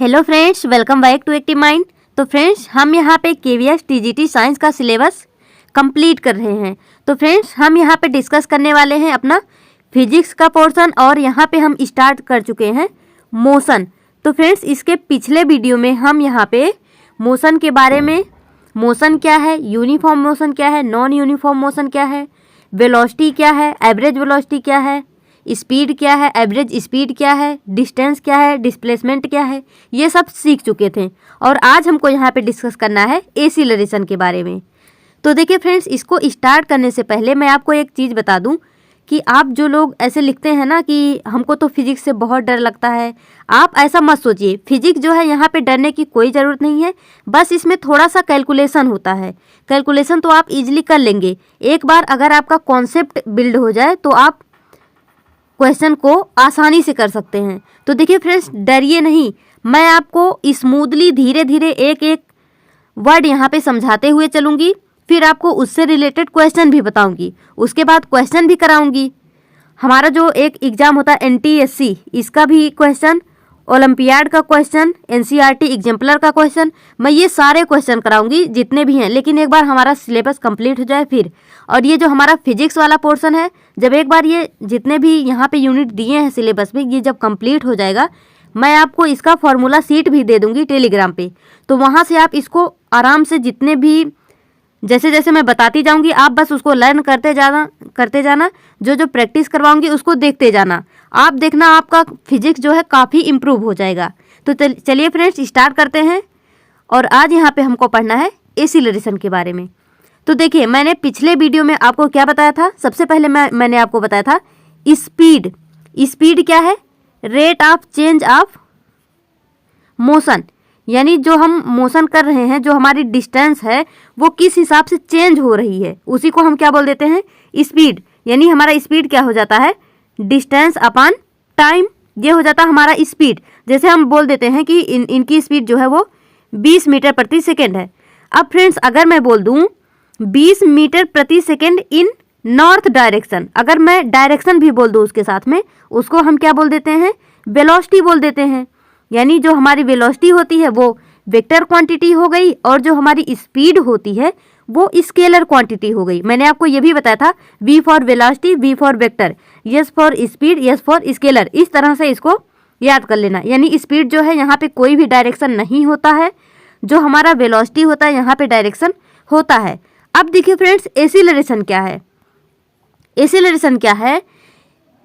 Hello friends, welcome back to active mind. तो friends, हम यहाँ पे केवीएस टीजीटी साइंस का सिलेबस कंप्लीट कर रहे हैं। तो फ्रेंड्स, हम यहाँ पे डिस्कस करने वाले हैं अपना फिजिक्स का पोर्शन और यहाँ पे हम स्टार्ट कर चुके हैं मोशन। तो फ्रेंड्स, इसके पिछले वीडियो में हम यहाँ पे मोशन के बारे में, मोशन क्या है, यूनिफॉर्म मोशन क्या है, नॉन यूनिफॉर्म मोशन क्या है, वेलोसिटी क्या है, एवरेज वेलोसिटी क्या है, स्पीड क्या है, एवरेज स्पीड क्या है, डिस्टेंस क्या है, डिस्प्लेसमेंट क्या है, ये सब सीख चुके थे। और आज हमको यहाँ पे डिस्कस करना है एक्सीलरेशन के बारे में। तो देखिए फ्रेंड्स, इसको स्टार्ट करने से पहले मैं आपको एक चीज़ बता दूं कि आप जो लोग ऐसे लिखते हैं ना कि हमको तो फिजिक्स से बहुत डर लगता है, आप ऐसा मत सोचिए। फिजिक्स जो है यहाँ पे डरने की कोई ज़रूरत नहीं है, बस इसमें थोड़ा सा कैलकुलेशन होता है। कैलकुलेशन तो आप इजीली कर लेंगे। एक बार अगर आपका कॉन्सेप्ट बिल्ड हो जाए तो आप क्वेश्चन को आसानी से कर सकते हैं। तो देखिए फ्रेंड्स, डरिए नहीं, मैं आपको स्मूथली धीरे धीरे एक एक वर्ड यहाँ पे समझाते हुए चलूँगी, फिर आपको उससे रिलेटेड क्वेश्चन भी बताऊंगी, उसके बाद क्वेश्चन भी कराऊंगी। हमारा जो एक एग्ज़ाम होता है एनटीएससी, इसका भी क्वेश्चन, ओलंपियाड का क्वेश्चन, एनसीईआरटी एग्जाम्पलर का क्वेश्चन, मैं ये सारे क्वेश्चन कराऊंगी जितने भी हैं। लेकिन एक बार हमारा सिलेबस कंप्लीट हो जाए फिर, और ये जो हमारा फिजिक्स वाला पोर्शन है, जब एक बार ये जितने भी यहाँ पे यूनिट दिए हैं सिलेबस में, ये जब कंप्लीट हो जाएगा, मैं आपको इसका फॉर्मूला शीट भी दे दूँगी टेलीग्राम पर। तो वहाँ से आप इसको आराम से जितने भी जैसे जैसे मैं बताती जाऊंगी, आप बस उसको लर्न करते जाना, जो जो प्रैक्टिस करवाऊंगी उसको देखते जाना। आप देखना आपका फिजिक्स जो है काफ़ी इम्प्रूव हो जाएगा। तो चलिए फ्रेंड्स, स्टार्ट करते हैं। और आज यहाँ पे हमको पढ़ना है एक्सीलरेशन के बारे में। तो देखिए, मैंने पिछले वीडियो में आपको क्या बताया था। सबसे पहले मैंने आपको बताया था स्पीड। स्पीड क्या है? Rate of change of motion, यानी जो हम मोशन कर रहे हैं, जो हमारी डिस्टेंस है वो किस हिसाब से चेंज हो रही है, उसी को हम क्या बोल देते हैं? स्पीड। यानी हमारा स्पीड क्या हो जाता है? डिस्टेंस अपॉन टाइम, ये हो जाता है हमारा स्पीड। जैसे हम बोल देते हैं कि इनकी स्पीड जो है वो 20 मीटर प्रति सेकेंड है। अब फ्रेंड्स, अगर मैं बोल दूं 20 मीटर प्रति सेकेंड इन नॉर्थ डायरेक्शन, अगर मैं डायरेक्शन भी बोल दूं उसके साथ में, उसको हम क्या बोल देते हैं? वेलोसिटी बोल देते हैं। यानी जो हमारी वेलोसिटी होती है वो वेक्टर क्वांटिटी हो गई, और जो हमारी स्पीड होती है वो स्केलर क्वांटिटी हो गई। मैंने आपको ये भी बताया था, V for velocity, V for vector, S for speed, S for scalar. इस तरह से इसको याद कर लेना। यानी स्पीड जो है यहाँ पे कोई भी डायरेक्शन नहीं होता है, जो हमारा वेलोसिटी होता है यहाँ पे डायरेक्शन होता है। अब देखिए फ्रेंड्स, एक्सीलरेशन क्या है? एक्सीलरेशन क्या है?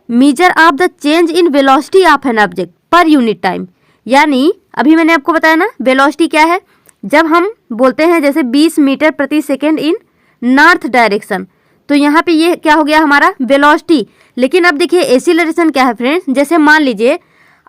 Measure of the change in velocity of an object per unit time. यानी अभी मैंने आपको बताया ना, वेलोसिटी क्या है? जब हम बोलते हैं जैसे 20 मीटर प्रति सेकेंड इन नॉर्थ डायरेक्शन, तो यहाँ पे ये क्या हो गया हमारा? वेलोसिटी। लेकिन अब देखिए एक्सीलरेशन क्या है फ्रेंड्स? जैसे मान लीजिए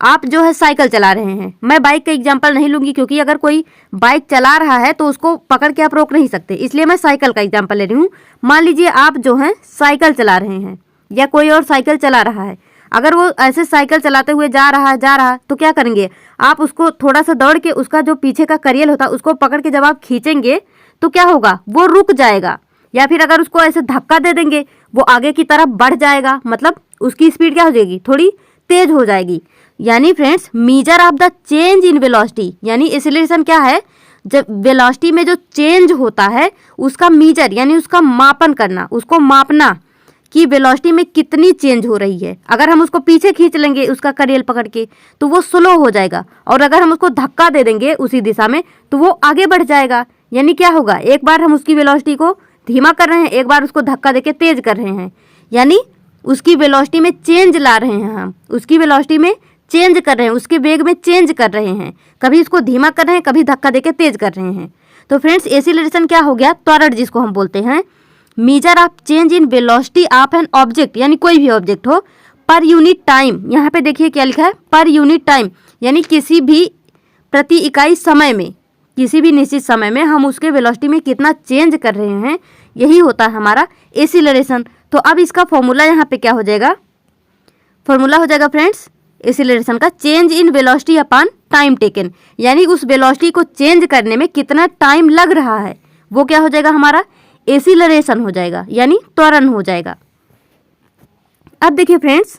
आप जो है साइकिल चला रहे हैं, मैं बाइक का एग्जांपल नहीं लूँगी क्योंकि अगर कोई बाइक चला रहा है तो उसको पकड़ के आप रोक नहीं सकते, इसलिए मैं साइकिल का एग्जाम्पल ले रही हूँ। मान लीजिए आप जो हैं साइकिल चला रहे हैं, या कोई और साइकिल चला रहा है। अगर वो ऐसे साइकिल चलाते हुए जा रहा तो क्या करेंगे? आप उसको थोड़ा सा दौड़ के उसका जो पीछे का करियल होता है उसको पकड़ के जब आप खींचेंगे तो क्या होगा? वो रुक जाएगा। या फिर अगर उसको ऐसे धक्का दे देंगे, वो आगे की तरफ बढ़ जाएगा, मतलब उसकी स्पीड क्या हो जाएगी? थोड़ी तेज हो जाएगी। यानी friends, measure of the change in velocity, यानी एक्सीलरेशन क्या है? जब वेलोसिटी में जो चेंज होता है उसका मेजर, यानी उसका मापन करना, उसको मापना कि वेलोसिटी में कितनी चेंज हो रही है। अगर हम उसको पीछे खींच लेंगे उसका करियल पकड़ के तो वो स्लो हो जाएगा, और अगर हम उसको धक्का दे देंगे उसी दिशा में तो वो आगे बढ़ जाएगा। यानी क्या होगा? एक बार हम उसकी वेलोसिटी को धीमा कर रहे हैं, एक बार उसको धक्का देके तेज कर रहे हैं, यानी उसकी वेलोसिटी में चेंज ला रहे हैं। हम उसकी वेलोसिटी में चेंज कर रहे हैं, उसके वेग में चेंज कर रहे हैं, कभी उसको धीमा कर रहे हैं, कभी धक्का देके तेज कर रहे हैं। तो फ्रेंड्स, एक्सीलरेशन क्या हो गया? त्वरण जिसको हम बोलते हैं। Measure of change in velocity of an object, यानी कोई भी ऑब्जेक्ट हो, पर यूनिट टाइम। यहाँ पे देखिए क्या लिखा है? पर यूनिट टाइम, यानी किसी भी प्रति इकाई समय में, किसी भी निश्चित समय में हम उसके वेलोसिटी में कितना चेंज कर रहे हैं, यही होता है हमारा एक्सीलरेशन। तो अब इसका फॉर्मूला यहाँ पे क्या हो जाएगा? फॉर्मूला हो जाएगा फ्रेंड्स एक्सीलरेशन का, change in velocity upon time taken. यानी उस वेलोसिटी को चेंज करने में कितना टाइम लग रहा है, वो क्या हो जाएगा? हमारा एक्सीलरेशन हो जाएगा, यानी त्वरण हो जाएगा। अब देखिए फ्रेंड्स,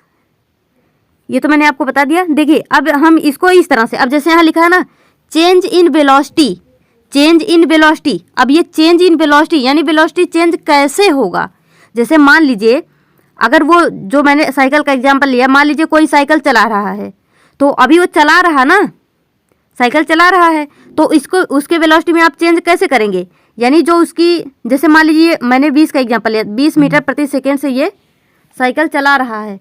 ये तो मैंने आपको बता दिया। देखिए अब हम इसको इस तरह से, अब जैसे यहाँ लिखा है ना change in velocity, change in velocity. अब ये चेंज इन वेलोसिटी यानी वेलोसिटी चेंज कैसे होगा। जैसे मान लीजिए अगर वो जो मैंने साइकिल का एग्जांपल लिया, मान लीजिए कोई साइकिल चला रहा है, तो अभी वो चला रहा ना, साइकिल चला रहा है, तो इसको उसके वेलोसिटी में आप चेंज कैसे करेंगे। यानी जो उसकी, जैसे मान लीजिए मैंने 20 का एग्जांपल लिया, 20 मीटर प्रति सेकेंड से ये साइकिल चला रहा है,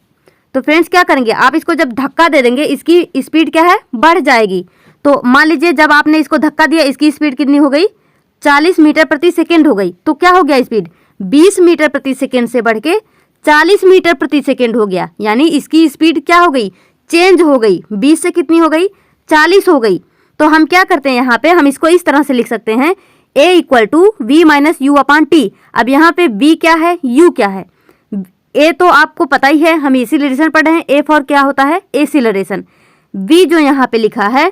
तो फ्रेंड्स क्या करेंगे, आप इसको जब धक्का दे देंगे इसकी स्पीड क्या है, बढ़ जाएगी। तो मान लीजिए जब आपने इसको धक्का दिया, इसकी स्पीड कितनी हो गई, 40 मीटर प्रति सेकेंड हो गई। तो क्या हो गया, स्पीड 20 मीटर प्रति सेकेंड से बढ़ के 40 मीटर प्रति सेकेंड हो गया। यानी इसकी स्पीड क्या हो गई, चेंज हो गई, 20 से कितनी हो गई, 40 हो गई। तो हम क्या करते हैं, यहाँ पे हम इसको इस तरह से लिख सकते हैं, a equal to v minus u upon t. अब यहाँ पे v क्या है, u क्या है। a तो आपको पता ही है, हम एक्सीलरेशन पढ़ रहे हैं, a फॉर क्या होता है, एक्सीलरेशन। v जो यहाँ पे लिखा है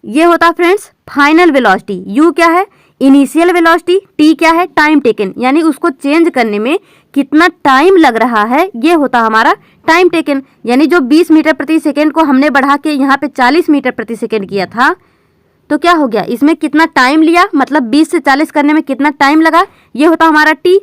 ये होता है फ्रेंड्स फाइनल वेलोसिटी, u क्या है, इनिशियल वेलोसिटी, t क्या है, टाइम टेकन, यानी उसको चेंज करने में कितना टाइम लग रहा है, ये होता हमारा टाइम टेकन। यानी जो 20 मीटर प्रति सेकेंड को हमने बढ़ा के यहाँ पे 40 मीटर प्रति सेकेंड किया था, तो क्या हो गया, इसमें कितना टाइम लिया, मतलब 20 से 40 करने में कितना टाइम लगा, ये होता हमारा t।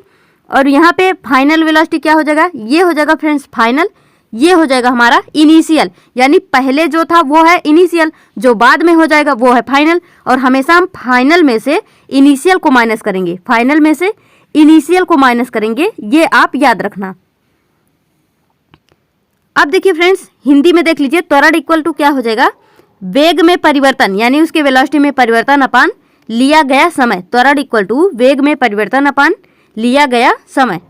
और यहाँ पे फाइनल वेलोसिटी क्या हो जाएगा, ये हो जाएगा फ्रेंड्स फाइनल, ये हो जाएगा हमारा इनिशियल। यानी पहले जो था वो है इनिशियल, जो बाद में हो जाएगा वो है फाइनल। और हमेशा हम फाइनल में से इनिशियल को माइनस करेंगे, फाइनल में से इनिशियल को माइनस करेंगे, ये आप याद रखना। अब देखिए फ्रेंड्स हिंदी में देख लीजिए, त्वरण इक्वल टू क्या हो जाएगा, वेग में परिवर्तन यानी उसके वेलोसिटी में परिवर्तन अपान लिया गया समय। त्वरण इक्वल टू वेग में परिवर्तन अपान लिया गया समय।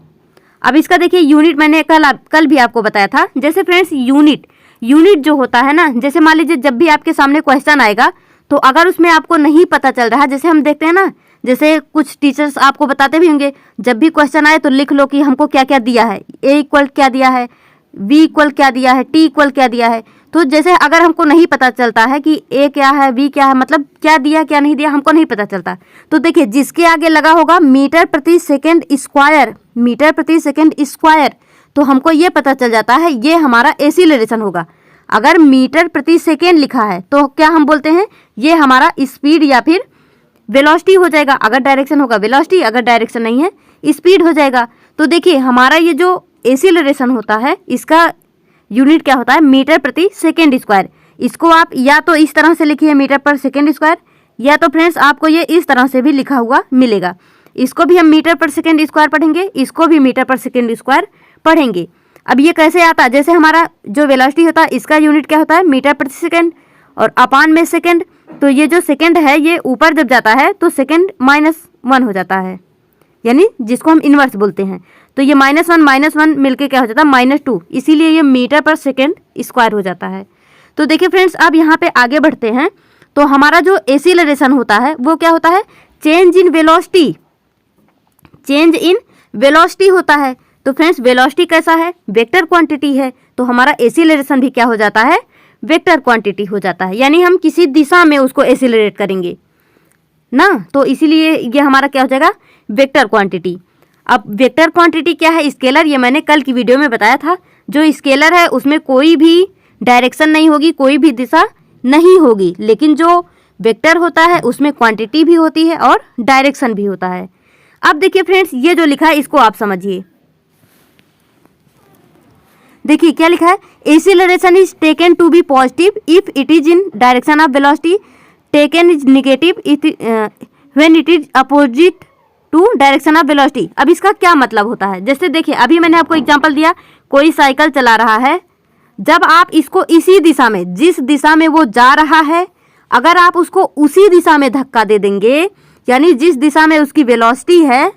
अब इसका देखिए यूनिट मैंने कल भी आपको बताया था। जैसे फ्रेंड्स यूनिट जो होता है ना, जैसे मान लीजिए जब भी आपके सामने क्वेश्चन आएगा, तो अगर उसमें आपको नहीं पता चल रहा, जैसे हम देखते हैं ना, जैसे कुछ टीचर्स आपको बताते भी होंगे, जब भी क्वेश्चन आए तो लिख लो कि हमको क्या क्या दिया है, a इक्वल क्या दिया है, v इक्वल क्या दिया है, t इक्वल क्या दिया है। तो जैसे अगर हमको नहीं पता चलता है कि a क्या है, v क्या है, मतलब क्या दिया क्या नहीं दिया हमको नहीं पता चलता, तो देखिए जिसके आगे लगा होगा मीटर प्रति सेकेंड स्क्वायर, मीटर प्रति सेकेंड स्क्वायर, तो हमको ये पता चल जाता है ये हमारा एक्सीलरेशन होगा। अगर मीटर प्रति सेकेंड लिखा है तो क्या हम बोलते हैं, ये हमारा स्पीड या फिर वेलोसिटी हो जाएगा। अगर डायरेक्शन होगा वेलोसिटी, अगर डायरेक्शन नहीं है स्पीड हो जाएगा। तो देखिए हमारा ये जो एक्सीलरेशन होता है इसका यूनिट क्या होता है, मीटर प्रति सेकेंड स्क्वायर। इसको आप या तो इस तरह से लिखिए मीटर पर सेकेंड स्क्वायर, या तो फ्रेंड्स आपको ये इस तरह से भी लिखा हुआ मिलेगा। इसको भी हम मीटर पर सेकेंड स्क्वायर पढ़ेंगे, इसको भी मीटर पर सेकेंड स्क्वायर पढ़ेंगे। अब ये कैसे आता है, जैसे हमारा जो वेलोसिटी होता है इसका यूनिट क्या होता है, मीटर प्रति सेकेंड, और अपान में सेकेंड। तो ये जो सेकेंड है ये ऊपर जब जाता है तो सेकेंड -1 हो जाता है, यानी जिसको हम इन्वर्स बोलते हैं। तो ये -1 मिलके क्या हो जाता है, -2, इसीलिए ये मीटर पर सेकेंड स्क्वायर हो जाता है। तो देखिए फ्रेंड्स अब यहाँ पे आगे बढ़ते हैं, तो हमारा जो एक्सीलरेशन होता है वो क्या होता है, change in velocity, change in velocity होता है। तो फ्रेंड्स वेलोसिटी कैसा है, वेक्टर क्वांटिटी है, तो हमारा एक्सीलरेशन भी क्या हो जाता है, वेक्टर क्वांटिटी हो जाता है। यानी हम किसी दिशा में उसको एक्सीलरेट करेंगे ना, तो इसीलिए ये हमारा क्या हो जाएगा, वेक्टर क्वांटिटी। अब वेक्टर क्वांटिटी क्या है, स्केलर, ये मैंने कल की वीडियो में बताया था। जो स्केलर है उसमें कोई भी डायरेक्शन नहीं होगी, कोई भी दिशा नहीं होगी, लेकिन जो वेक्टर होता है उसमें क्वांटिटी भी होती है और डायरेक्शन भी होता है। अब देखिए फ्रेंड्स ये जो लिखा है इसको आप समझिए। देखिए क्या लिखा है, acceleration is taken to be positive if it is in direction of velocity, taken is negative when it is opposite to direction of velocity. अब इसका क्या मतलब होता है, जैसे देखिए अभी मैंने आपको एग्जांपल दिया, कोई साइकिल चला रहा है, जब आप इसको इसी दिशा में, जिस दिशा में वो जा रहा है, अगर आप उसको उसी दिशा में धक्का दे देंगे, यानी जिस दिशा में उसकी वेलोसिटी है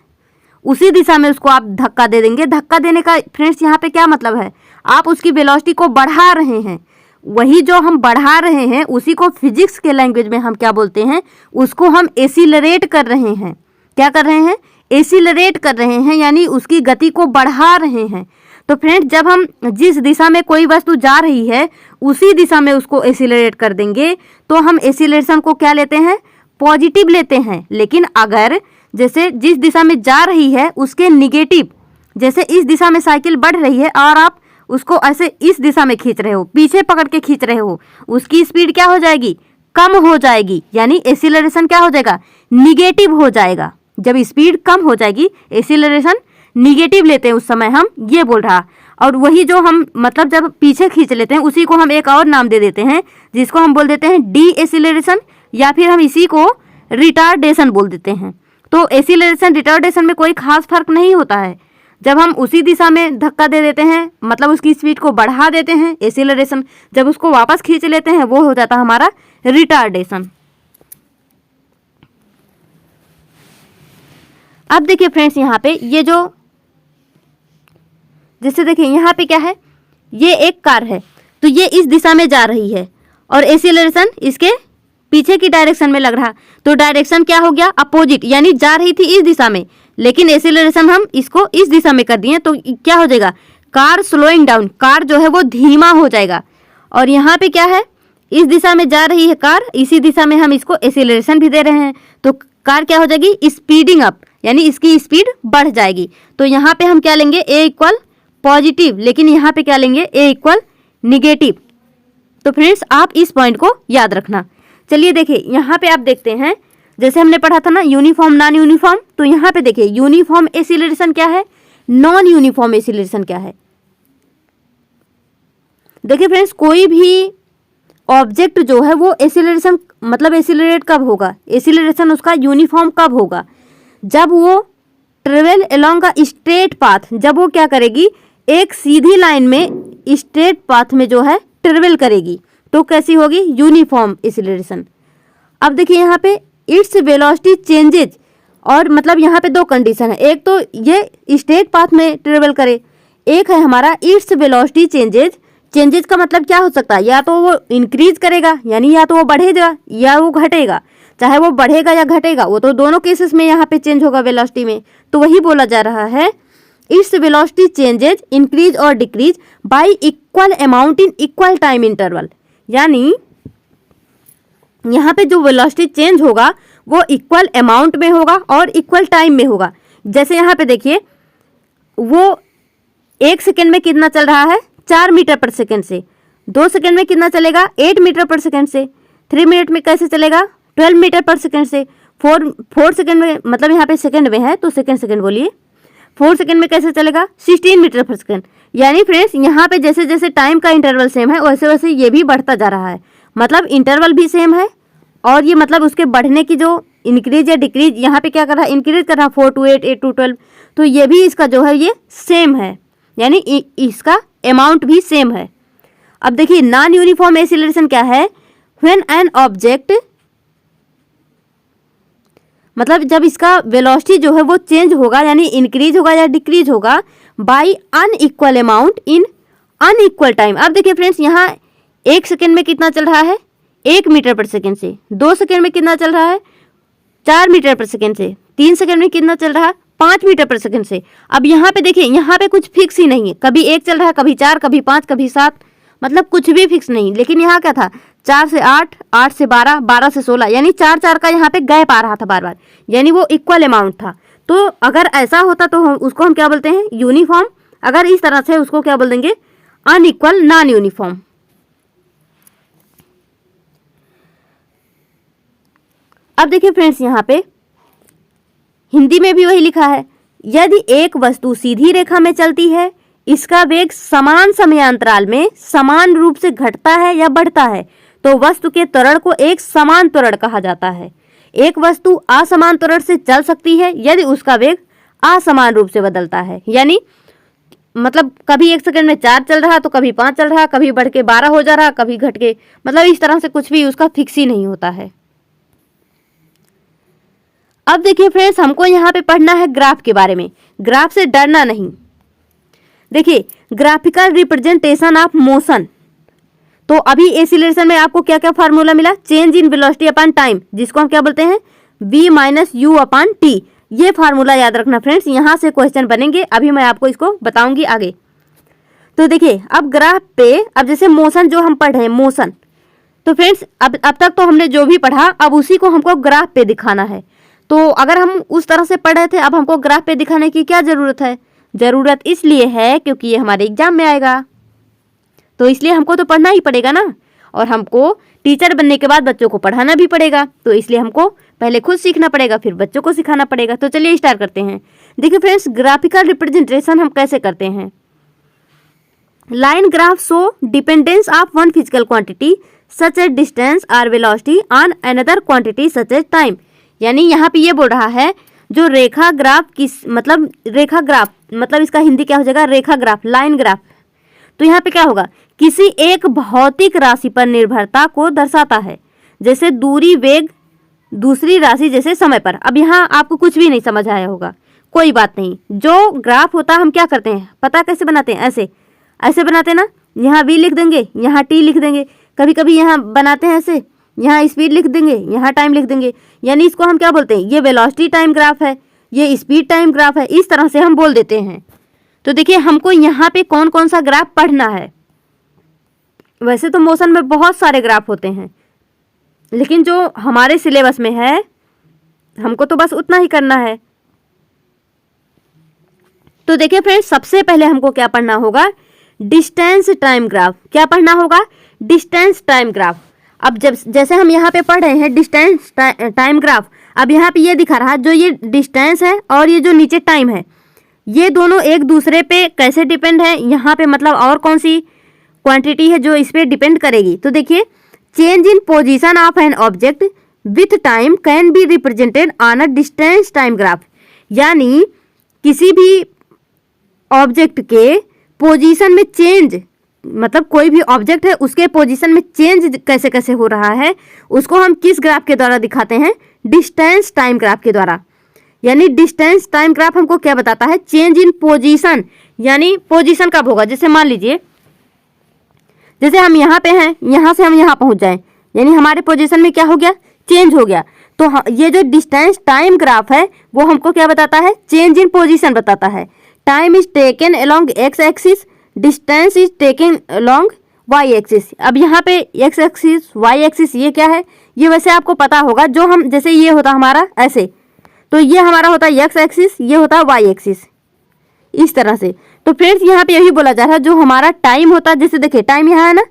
उसी दिशा में उसको आप धक्का दे देंगे। धक्का देने का फ्रेंड्स यहाँ पे क्या मतलब है, आप उसकी वेलोसिटी को बढ़ा रहे हैं। वही जो हम बढ़ा रहे हैं उसी को फिजिक्स के लैंग्वेज में हम क्या बोलते हैं, उसको हम एक्सीलरेट कर रहे हैं। क्या कर रहे हैं, एक्सीलरेट कर रहे हैं, यानी उसकी गति को बढ़ा रहे हैं। तो फ्रेंड्स जब हम जिस दिशा में कोई वस्तु जा रही है उसी दिशा में उसको एक्सीलरेट कर देंगे, तो हम एक्सीलरेशन को क्या लेते हैं, पॉजिटिव लेते हैं। लेकिन अगर जैसे जिस दिशा में जा रही है उसके निगेटिव, जैसे इस दिशा में साइकिल बढ़ रही है और आप उसको ऐसे इस दिशा में खींच रहे हो, पीछे पकड़ के खींच रहे हो, उसकी स्पीड क्या हो जाएगी, कम हो जाएगी, यानी एक्सीलरेशन क्या हो जाएगा, निगेटिव हो जाएगा। जब स्पीड कम हो जाएगी, एक्सीलरेशन निगेटिव लेते हैं उस समय हम, ये बोल रहा। और वही जो हम मतलब जब पीछे खींच लेते हैं उसी को हम एक और नाम दे देते हैं, जिसको हम बोल देते हैं डी एक्सीलरेशन, या फिर हम इसी को रिटार्डेशन बोल देते हैं। तो एक्सीलरेशन रिटार्डेशन में कोई खास फर्क नहीं होता है। जब हम उसी दिशा में धक्का दे देते हैं, मतलब उसकी स्पीड को बढ़ा देते हैं, एक्सीलरेशन, जब उसको वापस खींच लेते हैं वो हो जाता है हमारा रिटार्डेशन। अब देखिए फ्रेंड्स, यहाँ पे ये जो जैसे देखिए यहाँ पे क्या है, ये एक कार है, तो ये इस दिशा में जा रही है और एक्सीलरेशन इसके पीछे की डायरेक्शन में लग रहा, तो डायरेक्शन क्या हो गया, अपोजिट, यानी जा रही थी इस दिशा में, लेकिन एक्सीलरेशन हम इसको इस दिशा में कर दिए, तो क्या हो जाएगा, कार स्लोइंग डाउन, कार जो है वो धीमा हो जाएगा। और यहाँ पे क्या है, इस दिशा में जा रही है कार, इसी दिशा में हम इसको एक्सीलरेशन भी दे रहे हैं, तो कार क्या हो जाएगी, स्पीडिंग अप, यानी इसकी स्पीड बढ़ जाएगी। तो यहाँ पे हम क्या लेंगे, ए इक्वल पॉजिटिव, लेकिन यहाँ पे क्या लेंगे, ए इक्वल निगेटिव। तो फ्रेंड्स आप इस पॉइंट को याद रखना। चलिए देखिए यहाँ पे आप देखते हैं, जैसे हमने पढ़ा था ना यूनिफॉर्म नॉन यूनिफॉर्म, तो यहाँ पे देखिए यूनिफॉर्म एक्सीलरेशन क्या है, नॉन यूनिफॉर्म एक्सीलरेशन क्या है। देखिए फ्रेंड्स, कोई भी ऑब्जेक्ट जो है वो एक्सीलरेशन मतलब एक्सीलरेट कब होगा, एक्सीलरेशन उसका यूनिफॉर्म कब होगा, जब वो travel along a straight path, जब वो क्या करेगी, एक सीधी लाइन में स्ट्रेट पाथ में जो है ट्रेवल करेगी, तो कैसी होगी, यूनिफॉर्म एक्सीलरेशन। अब देखिए यहाँ पे इट्स वेलोसिटी चेंजेज, और मतलब यहाँ पे दो कंडीशन है, एक तो ये स्ट्रेट पाथ में ट्रेवल करे, एक है हमारा इट्स वेलोसिटी चेंजेज। चेंजेज का मतलब क्या हो सकता है, या तो वो इंक्रीज करेगा, यानी या तो वो बढ़ेगा या वो घटेगा, चाहे वो बढ़ेगा या घटेगा, वो तो दोनों केसेस में यहाँ पे चेंज होगा वेलोसिटी में, तो वही बोला जा रहा है इट्स वेलोसिटी चेंजेज इंक्रीज और decrease y equal amount in equal time interval, यानी यहाँ पे जो वेलोसिटी चेंज होगा वो इक्वल अमाउंट में होगा और इक्वल टाइम में होगा। जैसे यहाँ पे देखिए वो 1 सेकेंड में कितना चल रहा है, 4 मीटर पर सेकेंड से, 2 सेकेंड में कितना चलेगा, 8 मीटर पर सेकेंड से, 3 मिनट में कैसे चलेगा, 12 मीटर पर सेकेंड से, 4 सेकेंड में, मतलब यहाँ पे सेकेंड में है तो सेकेंड बोलिए, 4 सेकेंड में कैसे चलेगा, 16 मीटर पर सेकेंड। यानी फ्रेंड्स यहाँ पे जैसे जैसे टाइम का इंटरवल सेम है वैसे वैसे ये भी बढ़ता जा रहा है, मतलब इंटरवल भी सेम है, और ये मतलब उसके बढ़ने की जो इंक्रीज या डिक्रीज यहाँ पे क्या कर रहा है, इंक्रीज कर रहा है 4 to 8, 8 to 12, तो ये भी इसका जो है ये सेम है, यानी इसका अमाउंट भी सेम है। अब देखिए नॉन यूनिफॉर्म एक्सीलरेशन क्या है, व्हेन एन ऑब्जेक्ट, मतलब जब इसका वेलोसिटी जो है वो चेंज होगा, यानी इंक्रीज होगा या डिक्रीज होगा by unequal amount in unequal time. अब देखिए फ्रेंड्स यहाँ 1 सेकेंड में कितना चल रहा है, 1 मीटर पर सेकेंड से, 2 सेकेंड में कितना चल रहा है, 4 मीटर पर सेकेंड से, 3 सेकेंड में कितना चल रहा है, 5 मीटर पर सेकेंड से। अब यहाँ पे देखिए यहाँ पे कुछ फिक्स ही नहीं है, कभी 1 चल रहा है, कभी 4, कभी 5, कभी 7, मतलब कुछ भी फिक्स नहीं। लेकिन यहाँ क्या था, 4 से 8, 8 से 12, 12 से 16, यानी 4 का यहाँ पे गैप आ रहा था बार बार, यानी वो इक्वल अमाउंट था। तो अगर ऐसा होता तो उसको हम क्या बोलते हैं, यूनिफॉर्म। अगर इस तरह से उसको क्या बोल देंगे, अनइक्वल नॉन यूनिफॉर्म। अब देखिए फ्रेंड्स यहाँ पे हिंदी में भी वही लिखा है, यदि एक वस्तु सीधी रेखा में चलती है, इसका वेग समान समयांतराल में समान रूप से घटता है या बढ़ता है, तो वस्तु के त्वरण को एक समान त्वरण कहा जाता है। एक वस्तु असमान त्वरण से चल सकती है यदि उसका वेग असमान रूप से बदलता है, यानी मतलब कभी 1 सेकंड में 4 चल रहा तो कभी 5 चल रहा, कभी बढ़ के 12 हो जा रहा, कभी घट के, मतलब इस तरह से कुछ भी उसका फिक्स ही नहीं होता है। अब देखिए फ्रेंड्स, हमको यहाँ पे पढ़ना है ग्राफ के बारे में। ग्राफ से डरना नहीं। देखिए ग्राफिकल रिप्रेजेंटेशन ऑफ मोशन, तो अभी एक्सीलरेशन में आपको क्या क्या फार्मूला मिला, change in velocity upon time, जिसको हम क्या बोलते हैं, v minus u upon T. ये फार्मूला याद रखना फ्रेंड्स, यहाँ से क्वेश्चन बनेंगे, अभी मैं आपको इसको बताऊंगी आगे। तो देखिए अब ग्राफ पे, अब जैसे मोशन जो हम पढ़ रहे हैं मोशन, तो फ्रेंड्स अब तक तो हमने जो भी पढ़ा अब उसी को हमको ग्राफ पे दिखाना है। तो अगर हम उस तरह से पढ़ रहे थे, अब हमको ग्राफ पे दिखाने की क्या ज़रूरत है, ज़रूरत इसलिए है क्योंकि ये हमारे एग्जाम में आएगा। तो इसलिए हमको तो पढ़ना ही पड़ेगा ना, और हमको टीचर बनने के बाद बच्चों को पढ़ाना भी पड़ेगा, तो इसलिए हमको पहले खुद सीखना पड़ेगा, फिर बच्चों को सिखाना पड़ेगा। तो चलिए स्टार्ट करते हैं। देखिए फ्रेंड्स, ग्राफिकल रिप्रेजेंटेशन हम कैसे करते हैं। Line graph show dependence of one physical quantity such as distance और velocity on another quantity such as time. यानी यहाँ पे ये बोल रहा है जो रेखा ग्राफ रेखा ग्राफ मतलब इसका हिंदी क्या हो जाएगा, रेखा ग्राफ, लाइन ग्राफ। तो यहाँ पे क्या होगा, किसी एक भौतिक राशि पर निर्भरता को दर्शाता है, जैसे दूरी, वेग, दूसरी राशि जैसे समय पर। अब यहाँ आपको कुछ भी नहीं समझ आया होगा, कोई बात नहीं। जो ग्राफ होता है हम क्या करते हैं, पता कैसे बनाते हैं, ऐसे बनाते हैं ना, यहाँ v लिख देंगे, यहाँ t लिख देंगे, कभी कभी यहाँ बनाते हैं ऐसे, यहाँ स्पीड लिख देंगे, यहाँ टाइम लिख देंगे। यानी इसको हम क्या बोलते हैं, ये वेलोसिटी टाइम ग्राफ है, ये स्पीड टाइम ग्राफ है, इस तरह से हम बोल देते हैं। तो देखिए हमको यहाँ पे कौन कौन सा ग्राफ पढ़ना है। वैसे तो मोशन में बहुत सारे ग्राफ होते हैं, लेकिन जो हमारे सिलेबस में है हमको तो बस उतना ही करना है। तो देखिए फ्रेंड्स, सबसे पहले हमको क्या पढ़ना होगा, डिस्टेंस टाइम ग्राफ। क्या पढ़ना होगा, डिस्टेंस टाइम ग्राफ। अब जैसे हम यहाँ पे पढ़ रहे हैं डिस्टेंस टाइम ग्राफ, अब यहाँ पे ये दिखा रहा है जो ये डिस्टेंस है और ये जो नीचे टाइम है, ये दोनों एक दूसरे पे कैसे डिपेंड है, यहाँ पे मतलब और कौन सी क्वांटिटी है जो इस पे डिपेंड करेगी। तो देखिए, change in position of an object with time can be represented on a distance time graph. यानी किसी भी ऑब्जेक्ट के पोजीशन में चेंज, मतलब कोई भी ऑब्जेक्ट है उसके पोजीशन में चेंज कैसे कैसे हो रहा है, उसको हम किस ग्राफ के द्वारा दिखाते हैं, डिस्टेंस टाइम ग्राफ के द्वारा। यानी डिस्टेंस टाइम ग्राफ हमको क्या बताता है, चेंज इन पोजीशन। यानी पोजीशन कब होगा, जैसे मान लीजिए जैसे हम यहाँ पे हैं, यहाँ से हम यहाँ पहुँच जाएं, यानी हमारे पोजीशन में क्या हो गया, चेंज हो गया। तो ये जो डिस्टेंस टाइम ग्राफ है वो हमको क्या बताता है, चेंज इन पोजीशन बताता है। Time is taken along x axis, distance is taken along y axis. अब यहाँ पे एक्स एक्सिस, वाई एक्सिस ये क्या है, ये वैसे आपको पता होगा, जो हम जैसे ये होता हमारा ऐसे, तो ये हमारा होता है एक्स एक्सिस, ये होता है वाई एक्सिस, इस तरह से। तो फ्रेंड्स यहाँ पे यही बोला जा रहा है जो हमारा टाइम होता है, जैसे देखिए टाइम यहाँ है ना,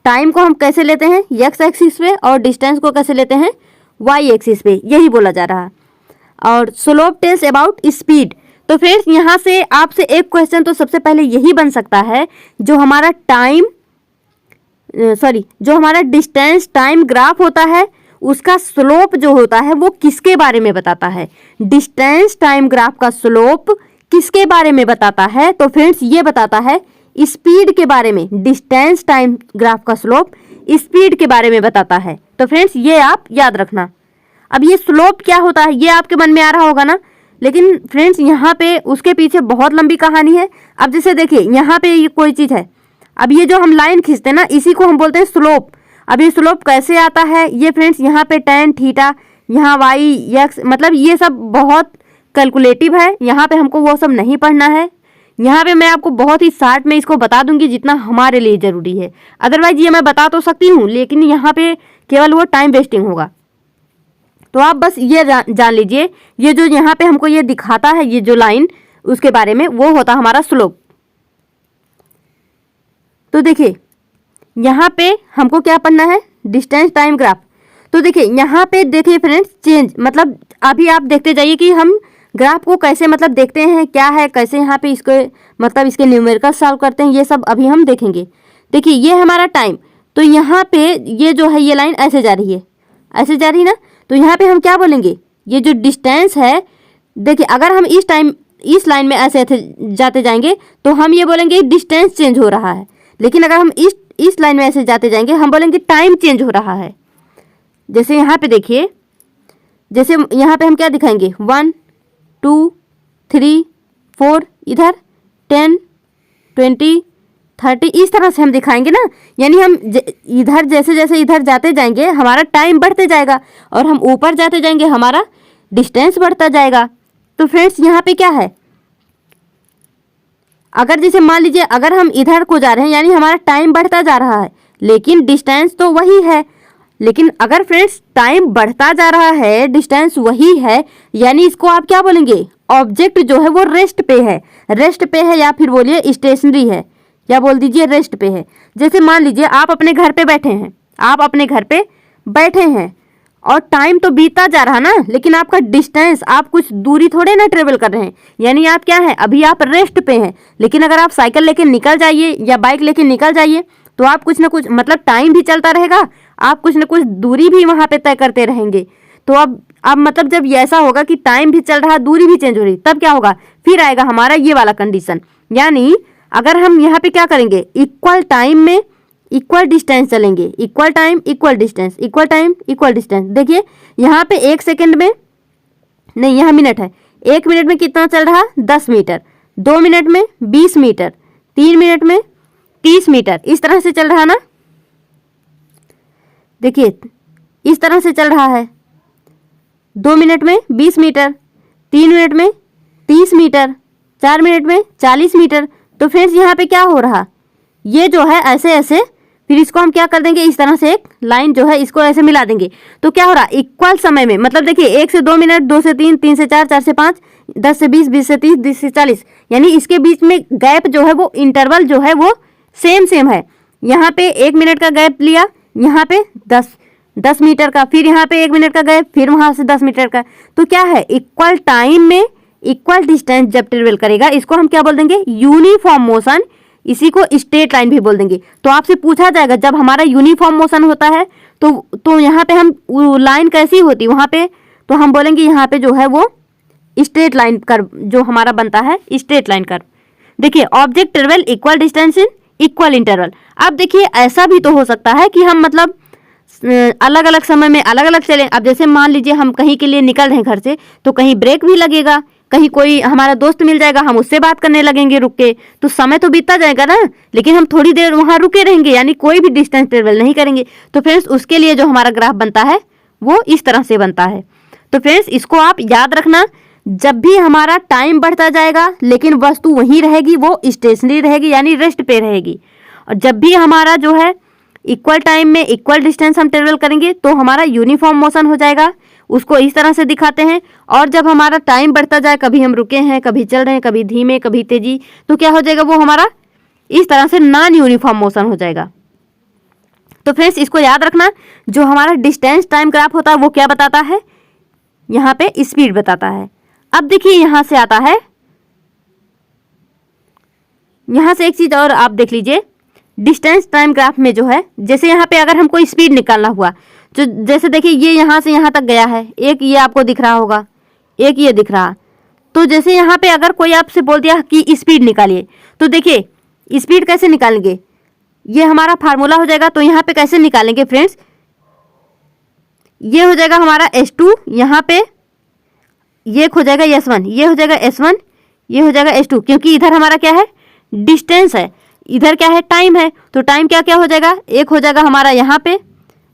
टाइम को हम कैसे लेते हैं, एक्स एक्सिस पे, और डिस्टेंस को कैसे लेते हैं, वाई एक्सिस पे, यही बोला जा रहा है। और स्लोप टेल्स अबाउट स्पीड। तो फ्रेंड्स यहाँ से आपसे एक क्वेश्चन तो सबसे पहले यही बन सकता है, जो हमारा जो हमारा डिस्टेंस टाइम ग्राफ होता है उसका स्लोप जो होता है वो किसके बारे में बताता है, डिस्टेंस टाइम ग्राफ का स्लोप किसके बारे में बताता है। तो फ्रेंड्स ये बताता है स्पीड के बारे में, डिस्टेंस टाइम ग्राफ का स्लोप स्पीड के बारे में बताता है। तो फ्रेंड्स ये आप याद रखना। अब ये स्लोप क्या होता है ये आपके मन में आ रहा होगा ना, लेकिन फ्रेंड्स यहाँ पे उसके पीछे बहुत लंबी कहानी है। अब जैसे देखिए यहाँ पे ये कोई चीज़ है, अब ये जो हम लाइन खींचते हैं ना, इसी को हम बोलते हैं स्लोप। अब ये स्लोप कैसे आता है, ये फ्रेंड्स यहाँ पे tan थीटा, यहाँ वाई एक्स, मतलब ये सब बहुत कैलकुलेटिव है, यहाँ पे हमको वो सब नहीं पढ़ना है। यहाँ पे मैं आपको बहुत ही शार्ट में इसको बता दूंगी जितना हमारे लिए ज़रूरी है, अदरवाइज ये मैं बता तो सकती हूँ लेकिन यहाँ पे केवल वो टाइम वेस्टिंग होगा। तो आप बस ये जान लीजिए, ये जो यहाँ पे हमको ये दिखाता है ये जो लाइन, उसके बारे में, वो होता हमारा स्लोप। तो देखिए यहाँ पे हमको क्या पढ़ना है, डिस्टेंस टाइम ग्राफ। तो देखिए यहाँ पे देखिए फ्रेंड्स, चेंज मतलब अभी आप देखते जाइए कि हम ग्राफ को कैसे मतलब देखते हैं, क्या है, कैसे यहाँ पे इसको मतलब इसके न्यूमेरिकल सॉल्व करते हैं, ये सब अभी हम देखेंगे। देखिए ये हमारा टाइम, तो यहाँ पे ये जो है ये लाइन ऐसे जा रही है, ऐसे जा रही है ना, तो यहाँ पे हम क्या बोलेंगे, ये जो डिस्टेंस है, देखिए अगर हम इस लाइन में ऐसे जाते जाएंगे तो हम ये बोलेंगे डिस्टेंस चेंज हो रहा है, लेकिन अगर हम इस लाइन में ऐसे जाते जाएंगे हम बोलेंगे टाइम चेंज हो रहा है। जैसे यहाँ पे देखिए, जैसे यहाँ पे हम क्या दिखाएंगे, 1 2 3 4, इधर 10 20 30, इस तरह से हम दिखाएंगे ना। यानी हम इधर जैसे जैसे इधर जाते जाएंगे हमारा टाइम बढ़ते जाएगा, और हम ऊपर जाते जाएंगे हमारा डिस्टेंस बढ़ता जाएगा। तो फ्रेंड्स यहाँ पे क्या है, अगर जैसे मान लीजिए अगर हम इधर को जा रहे हैं यानी हमारा टाइम बढ़ता जा रहा है, लेकिन डिस्टेंस तो वही है। लेकिन अगर फ्रेंड्स टाइम बढ़ता जा रहा है, डिस्टेंस वही है, यानी इसको आप क्या बोलेंगे, ऑब्जेक्ट जो है वो रेस्ट पे है या फिर बोलिए स्टेशनरी है। या बोल दीजिए रेस्ट पे है। जैसे मान लीजिए आप अपने घर पे बैठे हैं, आप अपने घर पे बैठे हैं और टाइम तो बीतता जा रहा ना, लेकिन आपका डिस्टेंस, आप कुछ दूरी थोड़े ना ट्रेवल कर रहे हैं, यानी आप क्या है, अभी आप रेस्ट पे हैं। लेकिन अगर आप साइकिल लेके निकल जाइए या बाइक लेके निकल जाइए तो आप कुछ ना कुछ, मतलब टाइम भी चलता रहेगा, आप कुछ ना कुछ दूरी भी वहाँ पे तय करते रहेंगे। तो अब मतलब जब ये ऐसा होगा कि टाइम भी चल रहा, दूरी भी चेंज हो रही, तब क्या होगा, फिर आएगा हमारा ये वाला कंडीशन। यानी अगर हम यहाँ पे क्या करेंगे, इक्वल टाइम में इक्वल डिस्टेंस चलेंगे, equal time equal distance, equal time equal distance. देखिए यहाँ पे 1 सेकेंड में, नहीं यहाँ मिनट है, 1 मिनट में कितना चल रहा, 10 मीटर, 2 मिनट में 20 मीटर, 3 मिनट में 30 मीटर, इस तरह से चल रहा ना। देखिए इस तरह से चल रहा है, 2 मिनट में 20 मीटर, 3 मिनट में 30 मीटर, 4 मिनट में 40 मीटर। तो फ्रेंड्स यहाँ पे क्या हो रहा, ये जो है ऐसे ऐसे, फिर इसको हम क्या कर देंगे, इस तरह से एक लाइन जो है इसको ऐसे मिला देंगे। तो क्या हो रहा, इक्वल समय में, मतलब देखिए 1 से 2 मिनट, 2 से 3, 3 से 4, 4 से 5, 10 से 20, 20 से 30, 20 से 40, यानी इसके बीच में गैप जो है वो इंटरवल जो है वो सेम है। यहाँ पे 1 मिनट का गैप लिया, यहाँ पे 10 मीटर का, फिर यहाँ पे 1 मिनट का गैप, फिर वहाँ से 10 मीटर का। तो क्या है, इक्वल टाइम में इक्वल डिस्टेंस जब ट्रेवल करेगा, इसको हम क्या बोल देंगे, यूनिफॉर्म मोशन, इसी को स्ट्रेट लाइन भी बोल देंगे। तो आपसे पूछा जाएगा जब हमारा यूनिफॉर्म मोशन होता है तो यहाँ पे हम लाइन कैसी होती वहाँ पे, तो हम बोलेंगे यहाँ पे जो है वो स्ट्रेट लाइन कर्व जो हमारा बनता है, स्ट्रेट लाइन कर्व। देखिए object travel equal distance in equal interval. अब देखिए ऐसा भी तो हो सकता है कि हम मतलब अलग अलग समय में अलग अलग चलें। अब जैसे मान लीजिए हम कहीं के लिए निकल रहे हैं घर से, तो कहीं ब्रेक भी लगेगा, कहीं कोई हमारा दोस्त मिल जाएगा, हम उससे बात करने लगेंगे रुक के, तो समय तो बीतता जाएगा ना, लेकिन हम थोड़ी देर वहाँ रुके रहेंगे, यानी कोई भी डिस्टेंस ट्रेवल नहीं करेंगे। तो फ्रेंड्स उसके लिए जो हमारा ग्राफ बनता है वो इस तरह से बनता है। तो फ्रेंड्स इसको आप याद रखना, जब भी हमारा टाइम बढ़ता जाएगा लेकिन वस्तु वहीं रहेगी, वो स्टेशनरी रहेगी यानी रेस्ट पे रहेगी। और जब भी हमारा जो है इक्वल टाइम में इक्वल डिस्टेंस हम ट्रेवल करेंगे तो हमारा यूनिफॉर्म मोशन हो जाएगा, उसको इस तरह से दिखाते हैं। और जब हमारा टाइम बढ़ता जाए, कभी हम रुके हैं, कभी चल रहे हैं, कभी धीमे कभी तेजी, तो क्या हो जाएगा, वो हमारा इस तरह से नॉन यूनिफॉर्म मोशन हो जाएगा। तो फ्रेंड्स इसको याद रखना, जो हमारा डिस्टेंस टाइम ग्राफ होता है वो क्या बताता है, यहाँ पे स्पीड बताता है। अब देखिए यहाँ से आता है, यहाँ से एक चीज और आप देख लीजिए, डिस्टेंस टाइम ग्राफ में जो है, जैसे यहाँ पे अगर हमको स्पीड निकालना हुआ, जो जैसे देखिए ये यहाँ से यहाँ तक गया है, एक ये आपको दिख रहा होगा, एक ये दिख रहा। तो जैसे यहाँ पे अगर कोई आपसे बोल दिया कि स्पीड निकालिए, तो देखिए स्पीड कैसे निकालेंगे, ये हमारा फार्मूला हो जाएगा। तो यहाँ पे कैसे निकालेंगे फ्रेंड्स, ये हो जाएगा हमारा S2, यहाँ पे ये हो जाएगा S1, ये हो जाएगा S1, ये हो जाएगा S2, क्योंकि इधर हमारा क्या है, डिस्टेंस है, इधर क्या है, टाइम है। तो टाइम क्या क्या हो जाएगा, एक हो जाएगा हमारा यहाँ पे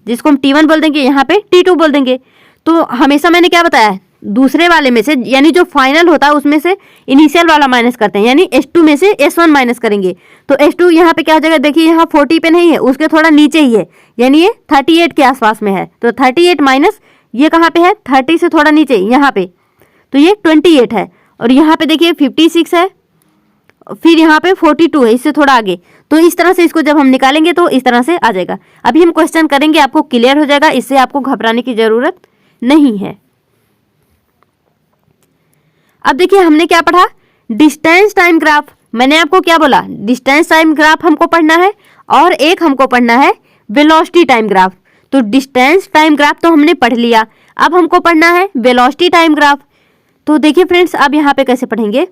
जिसको हम T1 बोल देंगे, यहाँ पे T2 बोल देंगे। तो हमेशा मैंने क्या बताया है, दूसरे वाले में से, यानी जो फाइनल होता है उसमें से इनिशियल वाला माइनस करते हैं, यानी S2 में से S1 माइनस करेंगे। तो S2 यहाँ पे क्या हो जाएगा, देखिए यहाँ 40 पे नहीं है, उसके थोड़ा नीचे ही है, यानी ये 38 के आसपास में है। तो 38 माइनस ये कहाँ पे है, 30 से थोड़ा नीचे यहाँ पे, तो ये 28 है। और यहाँ पे देखिए 56 है, फिर यहाँ पे 42 है, इससे थोड़ा आगे। तो इस तरह से इसको जब हम निकालेंगे तो इस तरह से आ जाएगा। अभी हम क्वेश्चन करेंगे, आपको क्लियर हो जाएगा, इससे आपको घबराने की जरूरत नहीं है। अब देखिए हमने क्या पढ़ा, डिस्टेंस टाइम ग्राफ। मैंने आपको क्या बोला, डिस्टेंस टाइम ग्राफ हमको पढ़ना है और एक हमको पढ़ना है वेलोसिटी टाइम ग्राफ। तो डिस्टेंस टाइम ग्राफ तो हमने पढ़ लिया, अब हमको पढ़ना है वेलोसिटी टाइम ग्राफ। तो देखिए फ्रेंड्स अब यहाँ पे कैसे पढ़ेंगे,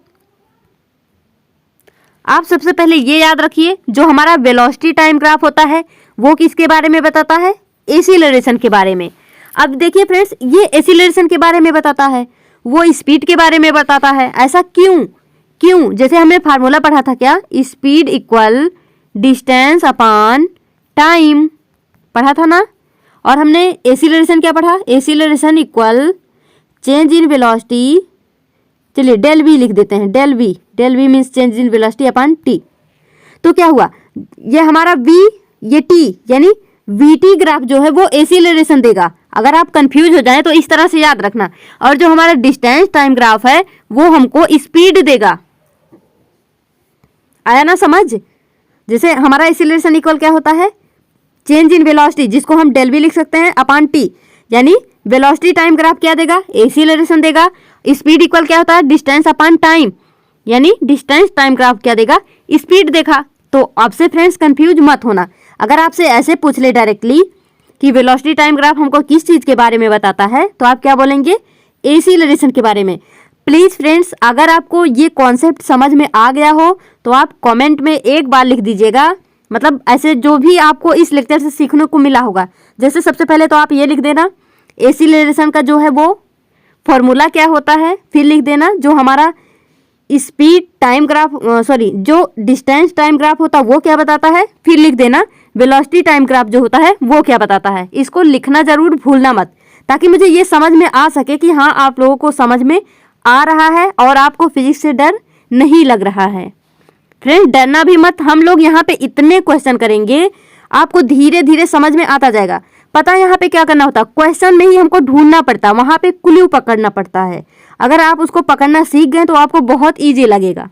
आप सबसे पहले ये याद रखिए, जो हमारा वेलोसिटी टाइम ग्राफ होता है वो किसके बारे में बताता है, एक्सीलरेशन के बारे में। अब देखिए फ्रेंड्स ये एक्सीलरेशन के बारे में बताता है, वो स्पीड के बारे में बताता है। ऐसा क्यों, जैसे हमने फार्मूला पढ़ा था क्या, speed equal distance upon time पढ़ा था ना। और हमने एक्सीलरेशन क्या पढ़ा, acceleration equal change in velocity, चलिए डेल वी लिख देते हैं, del v means change in velocity upon t. तो क्या हुआ, ये हमारा v, ये t, यानी vt ग्राफ जो है वो एक्सीलरेशन देगा। अगर आप कंफ्यूज हो जाए तो इस तरह से याद रखना। और जो हमारा डिस्टेंस टाइम ग्राफ है वो हमको स्पीड देगा। आया ना समझ, जैसे हमारा एक्सीलरेशन इक्वल क्या होता है, चेंज इन वेलोसिटी, जिसको हम डेल भी लिख सकते हैं अपॉन टी, यानी वेलोसिटी टाइम ग्राफ क्या देगा, एक्सीलरेशन देगा। स्पीड इक्वल क्या होता है, डिस्टेंस अपॉन टाइम, यानी डिस्टेंस टाइम ग्राफ क्या देगा, स्पीड देखा। तो आपसे फ्रेंड्स कंफ्यूज मत होना, अगर आपसे ऐसे पूछ ले डायरेक्टली कि वेलोसिटी टाइम ग्राफ हमको किस चीज़ के बारे में बताता है, तो आप क्या बोलेंगे, एक्सीलरेशन के बारे में। प्लीज़ फ्रेंड्स, अगर आपको ये कॉन्सेप्ट समझ में आ गया हो तो आप कमेंट में एक बार लिख दीजिएगा, मतलब ऐसे जो भी आपको इस लेक्चर से सीखने को मिला होगा। जैसे सबसे पहले तो आप ये लिख देना एक्सीलरेशन का जो है वो फॉर्मूला क्या होता है, फिर लिख देना जो हमारा स्पीड टाइम ग्राफ जो डिस्टेंस टाइम ग्राफ होता है वो क्या बताता है, फिर लिख देना वेलोसिटी टाइम ग्राफ जो होता है वो क्या बताता है। इसको लिखना जरूर भूलना मत, ताकि मुझे ये समझ में आ सके कि हाँ आप लोगों को समझ में आ रहा है और आपको फिजिक्स से डर नहीं लग रहा है। फ्रेंड्स डरना भी मत, हम लोग यहाँ पे इतने क्वेश्चन करेंगे आपको धीरे धीरे समझ में आता जाएगा। पता है यहाँ पे क्या करना होता, क्वेश्चन में ही हमको ढूंढना पड़ता, वहाँ पे क्लू पकड़ना पड़ता है। अगर आप उसको पकड़ना सीख गए तो आपको बहुत ईजी लगेगा।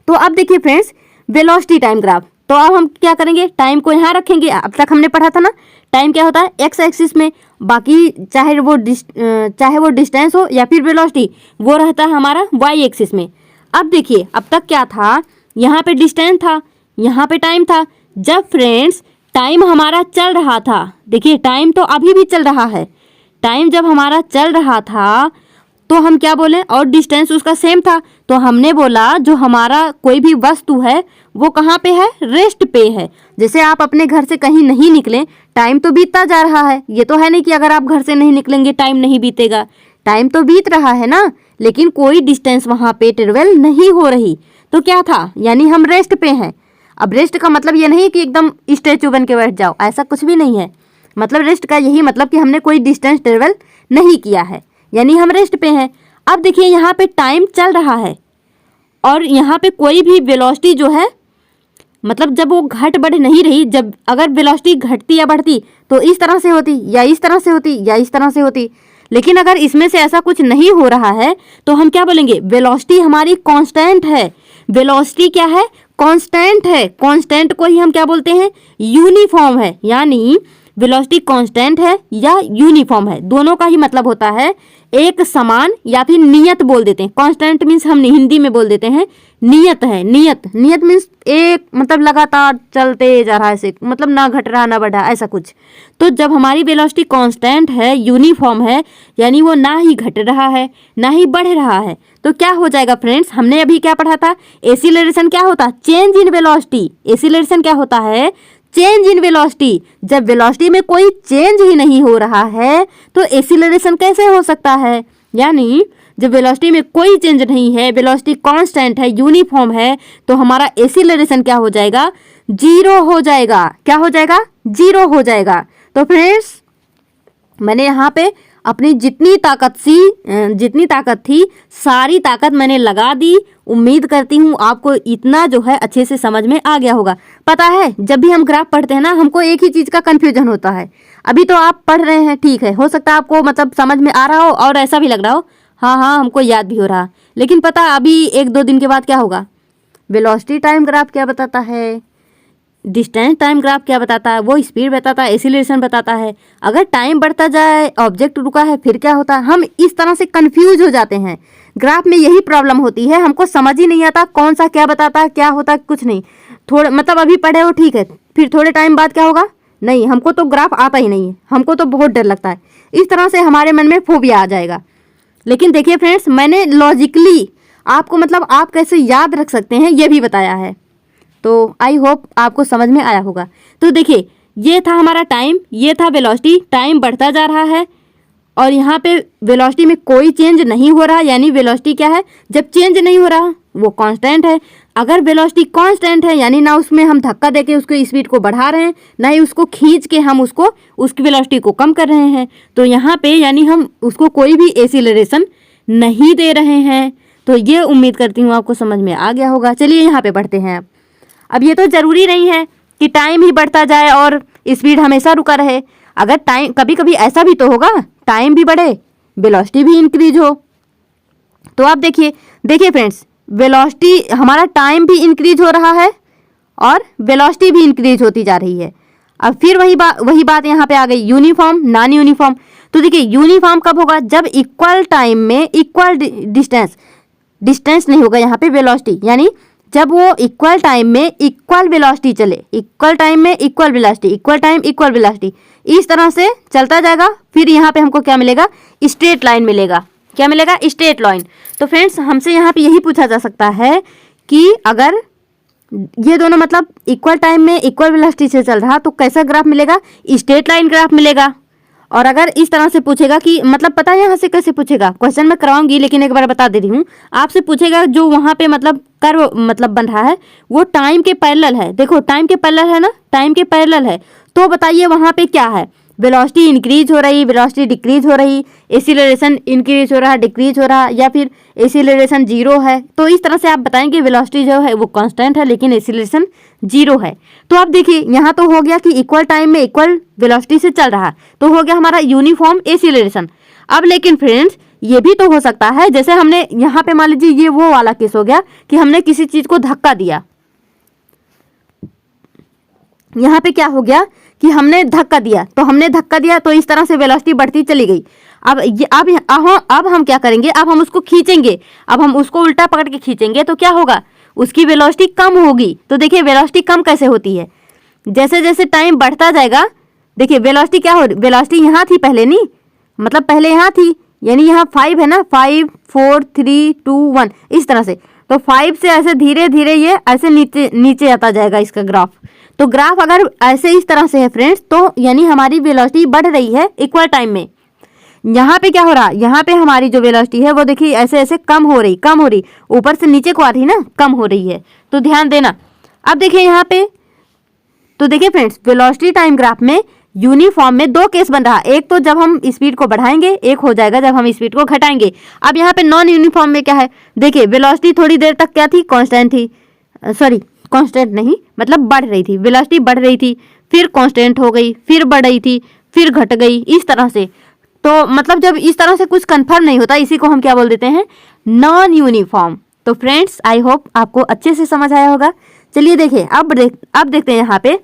तो अब देखिए फ्रेंड्स वेलोसिटी टाइम ग्राफ, तो अब हम क्या करेंगे, टाइम को यहाँ रखेंगे। अब तक हमने पढ़ा था ना टाइम क्या होता है एक्स एक्सिस में, बाकी चाहे वो डिस्टेंस हो या फिर वेलोसिटी वो रहता है हमारा वाई एक्सिस में। अब देखिए अब तक क्या था, यहाँ पे डिस्टेंस था, यहाँ पे टाइम था। जब फ्रेंड्स टाइम हमारा चल रहा था, देखिए टाइम तो अभी भी चल रहा है, टाइम जब हमारा चल रहा था तो हम क्या बोले, और डिस्टेंस उसका सेम था, तो हमने बोला जो हमारा कोई भी वस्तु है वो कहाँ पे है, रेस्ट पे है। जैसे आप अपने घर से कहीं नहीं निकले, टाइम तो बीतता जा रहा है, ये तो है नहीं कि अगर आप घर से नहीं निकलेंगे टाइम नहीं बीतेगा, टाइम तो बीत रहा है ना, लेकिन कोई डिस्टेंस वहाँ पे ट्रेवल नहीं हो रही। तो क्या था, यानी हम रेस्ट पे हैं। अब रेस्ट का मतलब ये नहीं कि एकदम स्टैचू बन के बैठ जाओ, ऐसा कुछ भी नहीं है। मतलब रेस्ट का यही मतलब कि हमने कोई डिस्टेंस ट्रेवल नहीं किया है, यानी हम रेस्ट पे हैं। अब देखिए यहाँ पे टाइम चल रहा है और यहाँ पे कोई भी वेलोसिटी जो है, मतलब जब वो घट बढ़ नहीं रही, जब अगर वेलोसिटी घटती या बढ़ती तो इस तरह से होती या इस तरह से होती या इस तरह से होती, लेकिन अगर इसमें से ऐसा कुछ नहीं हो रहा है तो हम क्या बोलेंगे, वेलोसिटी हमारी कांस्टेंट है। वेलोसिटी क्या है, कांस्टेंट है। कांस्टेंट को ही हम क्या बोलते हैं, यूनिफॉर्म है। यानी वेलोसिटी कांस्टेंट है या यूनिफॉर्म है, दोनों का ही मतलब होता है एक समान या फिर नियत बोल देते हैं। कांस्टेंट मीन्स हम हिंदी में बोल देते हैं नियत है। नियत मीन्स एक, मतलब लगातार चलते जा रहा है, ऐसे मतलब ना घट रहा ना बढ़ रहा, ऐसा कुछ। तो जब हमारी वेलोसिटी कांस्टेंट है, यूनिफॉर्म है, यानी वो ना ही घट रहा है ना ही बढ़ रहा है, तो क्या हो जाएगा फ्रेंड्स, हमने अभी क्या पढ़ा था, एक्सीलरेशन क्या होता है, चेंज इन वेलोसिटी। एक्सीलरेशन क्या होता है, चेंज इन वेलोसिटी। जब वेलोसिटी में कोई चेंज ही नहीं हो रहा है तो एक्सीलरेशन कैसे हो सकता है, यानी जब वेलोसिटी में कोई चेंज नहीं है, वेलोसिटी कांस्टेंट है, यूनिफॉर्म है, तो हमारा एक्सीलरेशन क्या हो जाएगा, जीरो हो जाएगा। क्या हो जाएगा, जीरो हो जाएगा। तो फ्रेंड्स मैंने यहाँ पे अपनी जितनी ताकत थी सारी ताकत मैंने लगा दी। उम्मीद करती हूँ आपको इतना जो है अच्छे से समझ में आ गया होगा। पता है जब भी हम ग्राफ पढ़ते हैं ना, हमको एक ही चीज़ का कन्फ्यूजन होता है। अभी तो आप पढ़ रहे हैं, ठीक है, हो सकता है आपको मतलब समझ में आ रहा हो और ऐसा भी लग रहा हो हाँ हमको याद भी हो रहा, लेकिन पता अभी 1-2 दिन के बाद क्या होगा, वेलोसिटी टाइम ग्राफ क्या बताता है, डिस्टेंस टाइम ग्राफ क्या बताता है, वो स्पीड बताता है, एक्सीलरेशन बताता है। अगर टाइम बढ़ता जाए, ऑब्जेक्ट रुका है, फिर क्या होता है, हम इस तरह से कंफ्यूज हो जाते हैं। ग्राफ में यही प्रॉब्लम होती है, हमको समझ ही नहीं आता कौन सा क्या बताता है, क्या होता है, कुछ नहीं। थोड़ा मतलब अभी पढ़े हो ठीक है, फिर थोड़े टाइम बाद क्या होगा, नहीं हमको तो ग्राफ आता ही नहीं है, हमको तो बहुत डर लगता है। इस तरह से हमारे मन में फोबिया आ जाएगा। लेकिन देखिए फ्रेंड्स, मैंने लॉजिकली आपको मतलब आप कैसे याद रख सकते हैं ये भी बताया है, तो आई होप आपको समझ में आया होगा। तो देखिए ये था हमारा टाइम, ये था वेलोसिटी। टाइम बढ़ता जा रहा है और यहाँ पे वेलोसिटी में कोई चेंज नहीं हो रहा, यानी वेलोसिटी क्या है, जब चेंज नहीं हो रहा वो कांस्टेंट है। अगर वेलोसिटी कांस्टेंट है यानी ना उसमें हम धक्का देके उसको स्पीड को बढ़ा रहे हैं, ना ही उसको खींच के हम उसको उसकी वेलोसिटी को कम कर रहे हैं, तो यहाँ पे यानी हम उसको कोई भी एक्सीलरेशन नहीं दे रहे हैं। तो ये उम्मीद करती हूँ आपको समझ में आ गया होगा। चलिए यहाँ पे बढ़ते हैं। अब ये तो ज़रूरी नहीं है कि टाइम ही बढ़ता जाए और स्पीड हमेशा रुका रहे। अगर टाइम कभी कभी ऐसा भी तो होगा, टाइम भी बढ़े वेलोसिटी भी इंक्रीज हो। तो आप देखिए फ्रेंड्स, वेलोसिटी हमारा टाइम भी इंक्रीज हो रहा है और वेलोसिटी भी इंक्रीज होती जा रही है। अब फिर वही बात यहाँ पे आ गई, यूनिफॉर्म नॉन यूनिफॉर्म। तो देखिए यूनिफॉर्म कब होगा, जब इक्वल टाइम में इक्वल डिस्टेंस नहीं होगा यहाँ पे वेलोसिटी, यानी जब वो इक्वल टाइम में इक्वल वेलोसिटी चले, इक्वल टाइम में equal velocity, equal time equal velocity, इस तरह से चलता जाएगा। फिर यहाँ पे हमको क्या मिलेगा, स्ट्रेट लाइन मिलेगा। क्या मिलेगा, स्ट्रेट लाइन। तो फ्रेंड्स हमसे यहाँ पे यही पूछा जा सकता है कि अगर ये दोनों मतलब इक्वल टाइम में इक्वल वेलोसिटी से चल रहा तो कैसा ग्राफ मिलेगा, स्ट्रेट लाइन ग्राफ मिलेगा। और अगर इस तरह से पूछेगा कि मतलब पता है यहाँ से कैसे पूछेगा, क्वेश्चन मैं कराऊंगी लेकिन एक बार बता दे रही हूँ, आपसे पूछेगा जो वहाँ पे मतलब कर्व मतलब बन रहा है वो टाइम के पैरेलल है। देखो टाइम के पैरेलल है ना, टाइम के पैरेलल है, तो बताइए वहाँ पे क्या है, वेलोसिटी इंक्रीज हो रही, वेलोसिटी डिक्रीज हो रही, एक्सीलरेशन इंक्रीज हो रहा, डिक्रीज हो रहा, या फिर एक्सीलरेशन जीरो है। तो इस तरह से आप बताएंगे वेलोसिटी जो है वो कांस्टेंट है लेकिन एक्सीलरेशन जीरो है। तो आप देखिए यहाँ तो हो गया कि इक्वल टाइम में इक्वल वेलोसिटी से चल रहा, तो हो गया हमारा यूनिफॉर्म एक्सीलरेशन। अब लेकिन फ्रेंड्स ये भी तो हो सकता है, जैसे हमने यहाँ पे मान लीजिए ये वो वाला केस हो गया कि हमने किसी चीज को धक्का दिया, यहाँ पे क्या हो गया कि हमने धक्का दिया, तो हमने धक्का दिया तो इस तरह से वेलोसिटी बढ़ती चली गई। अब हम क्या करेंगे, अब हम उसको खींचेंगे, अब हम उसको उल्टा पकड़ के खींचेंगे तो क्या होगा, उसकी वेलोसिटी कम होगी। तो देखिए वेलोसिटी कम कैसे होती है, जैसे जैसे टाइम बढ़ता जाएगा, देखिए वेलोसिटी क्या हो रही, वेलोसिटी यहाँ थी पहले, नहीं मतलब पहले यहाँ थी, यानी यहाँ 5 है ना, 5 4 3 2 1 इस तरह से, तो 5 से ऐसे धीरे धीरे ये ऐसे नीचे नीचे आता जाएगा इसका ग्राफ। तो ग्राफ अगर ऐसे इस तरह से है फ्रेंड्स, तो यानी हमारी वेलोसिटी बढ़ रही है इक्वल टाइम में। यहाँ पे क्या हो रहा, यहाँ पे हमारी जो वेलोसिटी है वो देखिए ऐसे ऐसे कम हो रही, ऊपर से नीचे को आ रही ना, कम हो रही है, तो ध्यान देना। अब देखिए यहाँ पे, तो देखिए फ्रेंड्स वेलोसिटी टाइम ग्राफ में यूनिफॉर्म में दो केस बन रहा, एक तो जब हम स्पीड को बढ़ाएंगे, एक हो जाएगा जब हम स्पीड को घटाएंगे। अब यहाँ पे नॉन यूनिफॉर्म में क्या है, देखिए वेलोसिटी थोड़ी देर तक क्या थी, कांस्टेंट थी, सॉरी कांस्टेंट नहीं मतलब बढ़ रही थी, वेलोसिटी बढ़ रही थी, फिर कांस्टेंट हो गई, फिर बढ़ रही थी, फिर घट गई, इस तरह से। तो मतलब जब इस तरह से कुछ कंफर्म नहीं होता, इसी को हम क्या बोल देते हैं, नॉन यूनिफॉर्म। तो फ्रेंड्स आई होप आपको अच्छे से समझ आया होगा। चलिए देखिए अब देखते हैं यहाँ पे,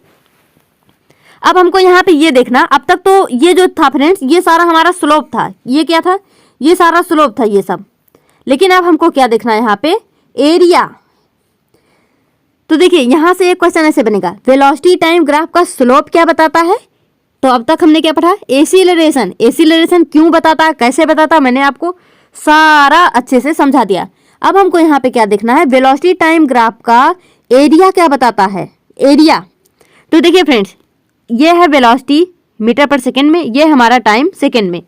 अब हमको यहाँ पे ये देखना, अब तक तो ये जो था फ्रेंड्स ये सारा हमारा स्लोप था, ये क्या था, ये सारा स्लोप था ये सब, लेकिन अब हमको क्या देखना है यहाँ पे, एरिया। तो देखिए यहाँ से एक क्वेश्चन ऐसे बनेगा, वेलोसिटी टाइम ग्राफ का स्लोप क्या बताता है। तो अब तक हमने क्या पढ़ा, एक्सीलरेशन, एक्सीलरेशन क्यों बताता, कैसे बताता, मैंने आपको सारा अच्छे से समझा दिया। अब हमको यहाँ पे क्या देखना है, वेलोसिटी टाइम ग्राफ का एरिया क्या बताता है, एरिया। तो देखिए फ्रेंड्स ये है वेलोसिटी मीटर पर सेकेंड में, ये हमारा टाइम सेकेंड में।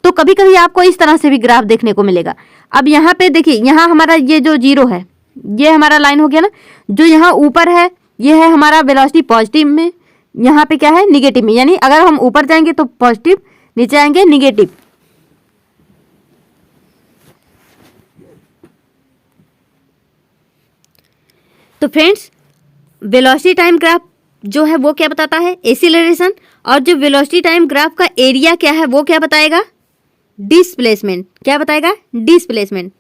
तो कभी कभी आपको इस तरह से भी ग्राफ देखने को मिलेगा। अब यहाँ पे देखिए, यहाँ हमारा ये जो जीरो है ये हमारा लाइन हो गया ना, जो यहाँ ऊपर है ये है हमारा वेलोसिटी पॉजिटिव में, यहाँ पे क्या है निगेटिव में, यानी अगर हम ऊपर जाएंगे तो पॉजिटिव, नीचे आएंगे निगेटिव। तो फ्रेंड्स वेलोसिटी टाइम ग्राफ जो है वो क्या बताता है, एक्सीलरेशन, और जो वेलोसिटी टाइम ग्राफ का एरिया क्या है वो क्या बताएगा, डिस्प्लेसमेंट। क्या बताएगा, डिस्प्लेसमेंट।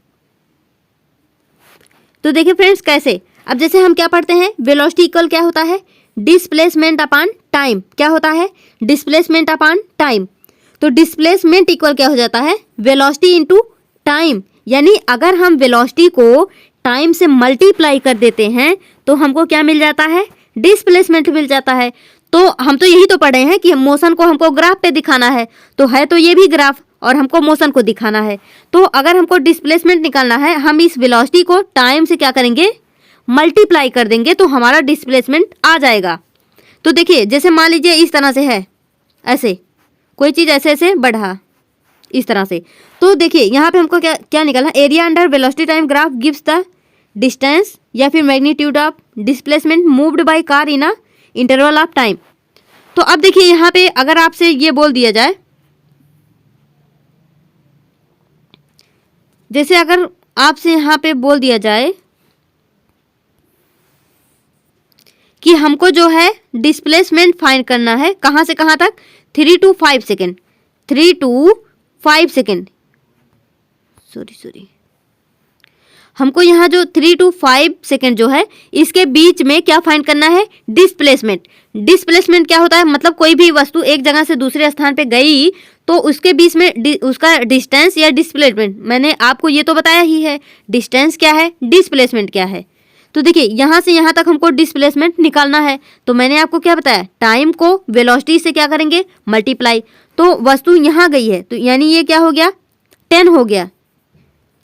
तो देखिए फ्रेंड्स कैसे, अब जैसे हम क्या पढ़ते हैं, वेलोसिटी इक्वल क्या होता है, डिस्प्लेसमेंट अपॉन टाइम। क्या होता है, डिस्प्लेसमेंट अपॉन टाइम। तो डिस्प्लेसमेंट इक्वल क्या हो जाता है, वेलोसिटी इनटू टाइम, यानी अगर हम वेलोसिटी को टाइम से मल्टीप्लाई कर देते हैं तो हमको क्या मिल जाता है, डिस्प्लेसमेंट मिल जाता है। तो हम तो यही तो पढ़े हैं कि मोशन को हमको ग्राफ पे दिखाना है, तो है तो ये भी ग्राफ, और हमको मोशन को दिखाना है। तो अगर हमको डिस्प्लेसमेंट निकालना है, हम इस वेलोसिटी को टाइम से क्या करेंगे, मल्टीप्लाई कर देंगे, तो हमारा डिस्प्लेसमेंट आ जाएगा। तो देखिए जैसे मान लीजिए इस तरह से है, ऐसे कोई चीज़ ऐसे ऐसे बढ़ा इस तरह से, तो देखिए यहाँ पे हमको क्या क्या निकालना, area under velocity time graph gives the distance या फिर magnitude of displacement moved by car in a interval of time. तो अब देखिए यहाँ पे अगर आपसे ये बोल दिया जाए, जैसे अगर आपसे यहाँ पे बोल दिया जाए कि हमको जो है डिस्प्लेसमेंट फाइंड करना है, कहाँ से कहाँ तक, 3 to 5 second, 3 to 5 second, sorry हमको यहाँ जो 3 to 5 सेकेंड जो है इसके बीच में क्या फाइंड करना है, डिस्प्लेसमेंट। डिस्प्लेसमेंट क्या होता है, मतलब कोई भी वस्तु एक जगह से दूसरे स्थान पे गई तो उसके बीच में उसका डिस्टेंस या डिस्प्लेसमेंट, मैंने आपको ये तो बताया ही है डिस्टेंस क्या है, डिस्प्लेसमेंट क्या है। तो देखिए यहाँ से यहाँ तक हमको डिस्प्लेसमेंट निकालना है, तो मैंने आपको क्या बताया, टाइम को वेलोसिटी से क्या करेंगे, मल्टीप्लाई। तो वस्तु यहाँ गई है तो यानी ये क्या हो गया, 10 हो गया।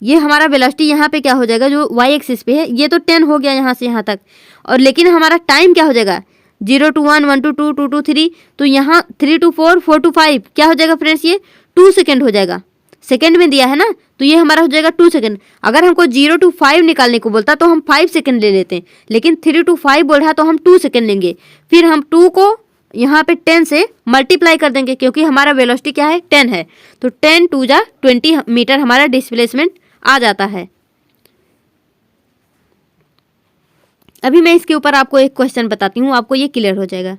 ये हमारा वेलोसिटी यहाँ पे क्या हो जाएगा, जो वाई एक्सिस पे है, ये तो 10 हो गया यहाँ से यहाँ तक। और लेकिन हमारा टाइम क्या हो जाएगा, 0 to 1, 1 to 2, 2 to 3, तो यहाँ 3 to 4, 4 to 5 क्या हो जाएगा फ्रेंड्स, ये 2 सेकेंड हो जाएगा। सेकेंड में दिया है ना, तो ये हमारा हो जाएगा 2 सेकेंड। अगर हमको 0 to 5 निकालने को बोलता तो हम 5 सेकेंड ले लेते हैं, लेकिन 3 to 5 बोल रहा है तो हम 2 सेकेंड लेंगे। फिर हम 2 को यहाँ पे 10 से मल्टीप्लाई कर देंगे क्योंकि हमारा वेलोसिटी क्या है, 10 है। तो 10 2 जा 20 मीटर हमारा डिस्प्लेसमेंट आ जाता है। अभी मैं इसके ऊपर आपको एक क्वेश्चन बताती हूँ, आपको ये क्लियर हो जाएगा।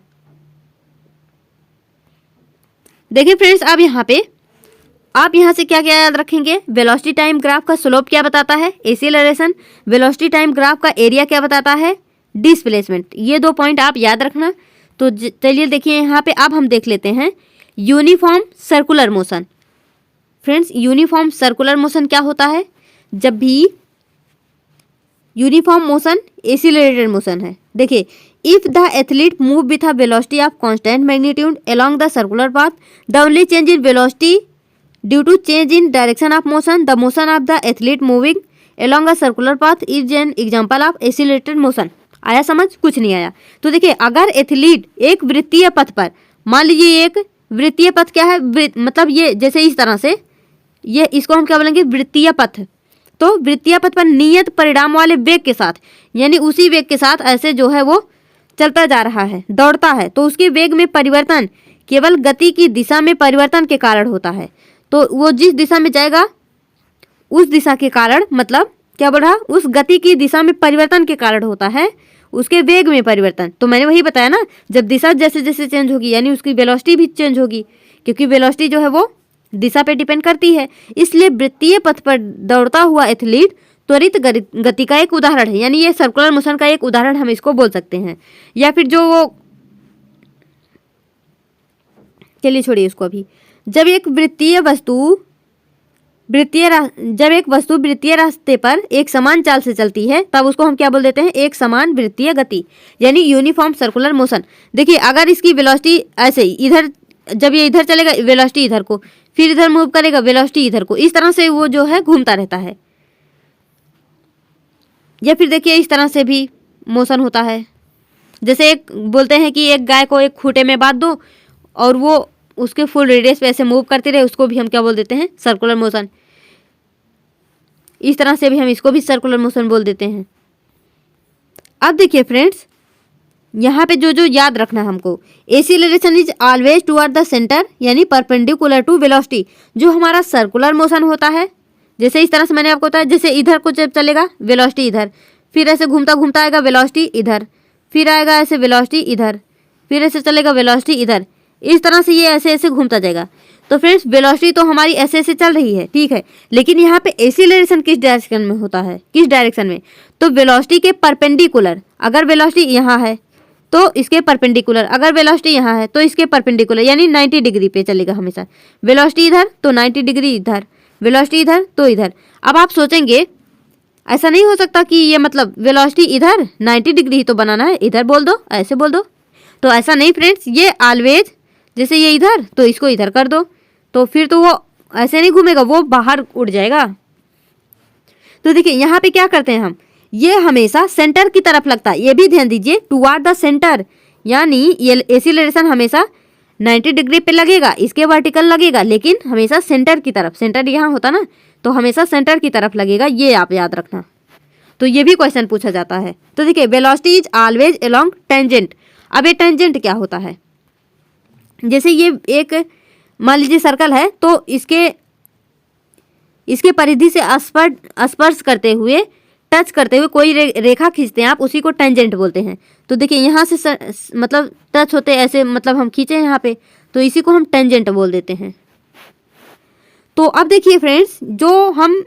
देखिए फ्रेंड्स, अब यहाँ पे आप यहाँ से क्या क्या याद रखेंगे, वेलोसिटी टाइम ग्राफ का स्लोप क्या बताता है, एक्सीलरेशन। वेलोसिटी टाइम ग्राफ का एरिया क्या बताता है, डिस्प्लेसमेंट। ये 2 पॉइंट आप याद रखना। तो चलिए देखिए यहाँ पे अब हम देख लेते हैं uniform circular motion. Friends, uniform circular motion क्या होता है, जब भी यूनिफॉर्म मोशन एक्सीलरेटेड मोशन है। देखिए, if the athlete move with a velocity of constant magnitude along the circular path, the only change in velocity due to change in direction of motion, the motion of the athlete moving along a circular path is an example of accelerated motion. आया समझ, कुछ नहीं आया। तो देखिए, अगर athlete एक वृत्तीय पथ पर, मान लीजिए एक वृत्तीय पथ क्या है, मतलब ये जैसे इस तरह से, ये इसको हम क्या बोलेंगे, वृत्तीय पथ। तो वृत्तीय पथ पर नियत परिणाम वाले वेग के साथ, यानी उसी वेग के साथ ऐसे जो है वो चलता जा रहा है, दौड़ता है, तो उसके वेग में परिवर्तन केवल गति की दिशा में परिवर्तन के कारण होता है। तो वो जिस दिशा में जाएगा उस दिशा के कारण, मतलब क्या बोल रहा, उस गति की दिशा में परिवर्तन के कारण होता है उसके वेग में परिवर्तन। तो मैंने वही बताया ना, जब दिशा जैसे जैसे चेंज होगी यानी उसकी वेलोसिटी भी चेंज होगी, क्योंकि वेलोसिटी जो है वो दिशा पे डिपेंड करती है। इसलिए वृत्तीय पथ पर दौड़ता हुआ एथलीट त्वरित गति का एक उदाहरण है, यानी ये सर्कुलर मोशन का एक उदाहरण हम इसको बोल सकते हैं। या फिर जो वो, चलिए छोड़िए इसको अभी। जब एक वस्तु वृत्तीय रास्ते पर एक समान चाल से चलती है तब उसको हम क्या बोल देते हैं, एक समान वृत्तीय गति, यानी यूनिफॉर्म सर्कुलर मोशन। देखिए, अगर इसकी वेलोसिटी ऐसे ही इधर, जब ये इधर चलेगा वेलोसिटी इधर को, फिर इधर मूव करेगा वेलोसिटी इधर को, इस तरह से वो जो है घूमता रहता है। या फिर देखिए इस तरह से भी मोशन होता है, जैसे एक बोलते हैं कि एक गाय को एक खूंटे में बांध दो और वो उसके फुल रेडियस पे ऐसे मूव करते रहे, उसको भी हम क्या बोल देते हैं, सर्कुलर मोशन। इस तरह से भी हम इसको भी सर्कुलर मोशन बोल देते हैं। अब देखिए फ्रेंड्स, यहाँ पे जो जो याद रखना हमको, acceleration is always toward the centre, यानी परपेंडिकुलर टू वेलोसिटी। जो हमारा सर्कुलर मोशन होता है, जैसे इस तरह से मैंने आपको बताया, जैसे इधर को जब चलेगा वेलोसिटी इधर, फिर ऐसे घूमता घूमता आएगा वेलोसिटी इधर, फिर आएगा ऐसे वेलोसिटी इधर, फिर ऐसे चलेगा वेलोसिटी इधर, इस तरह से ये ऐसे ऐसे घूमता जाएगा। तो फ्रेंड्स, वेलोसिटी तो हमारी ऐसे ऐसे चल रही है, ठीक है, लेकिन यहाँ पे एक्सीलरेशन किस डायरेक्शन में होता है, किस डायरेक्शन में, तो वेलोसिटी के परपेंडिकुलर। अगर वेलोसिटी यहाँ है तो इसके परपेंडिकुलर, अगर वेलोसिटी यहाँ है तो इसके परपेंडिकुलर, यानी 90 डिग्री पे चलेगा हमेशा। वेलोसिटी इधर तो 90 डिग्री इधर, वेलोसिटी इधर तो इधर। अब आप सोचेंगे ऐसा नहीं हो सकता कि ये मतलब वेलोसिटी इधर 90 डिग्री ही तो बनाना है, इधर बोल दो, ऐसे बोल दो। तो ऐसा नहीं फ्रेंड्स, ये ऑलवेज, जैसे ये इधर तो इसको इधर कर दो, तो फिर तो वो ऐसे नहीं घूमेगा, वो बाहर उड़ जाएगा। तो देखिए यहाँ पे क्या करते हैं हम, ये हमेशा सेंटर की तरफ लगता है, ये भी ध्यान दीजिए, टुवर्ड द सेंटर, यानी ये एक्सीलरेशन हमेशा 90 डिग्री पे लगेगा, इसके वर्टिकल लगेगा, लेकिन हमेशा सेंटर की तरफ, सेंटर यहाँ होता ना, तो हमेशा सेंटर की तरफ लगेगा, ये आप याद रखना। तो ये भी क्वेश्चन पूछा जाता है। तो देखिए, velocity is always along tangent. अब ये टेंजेंट क्या होता है, जैसे ये एक मान लीजिए सर्कल है, तो इसके परिधि से स्पर्श करते हुए, टच करते हुए कोई रेखा खींचते हैं आप, उसी को टेंजेंट बोलते हैं। तो देखिए यहाँ से मतलब टच होते ऐसे, मतलब हम खींचे यहाँ पे, तो इसी को हम टेंजेंट बोल देते हैं। तो अब देखिए फ्रेंड्स, जो हम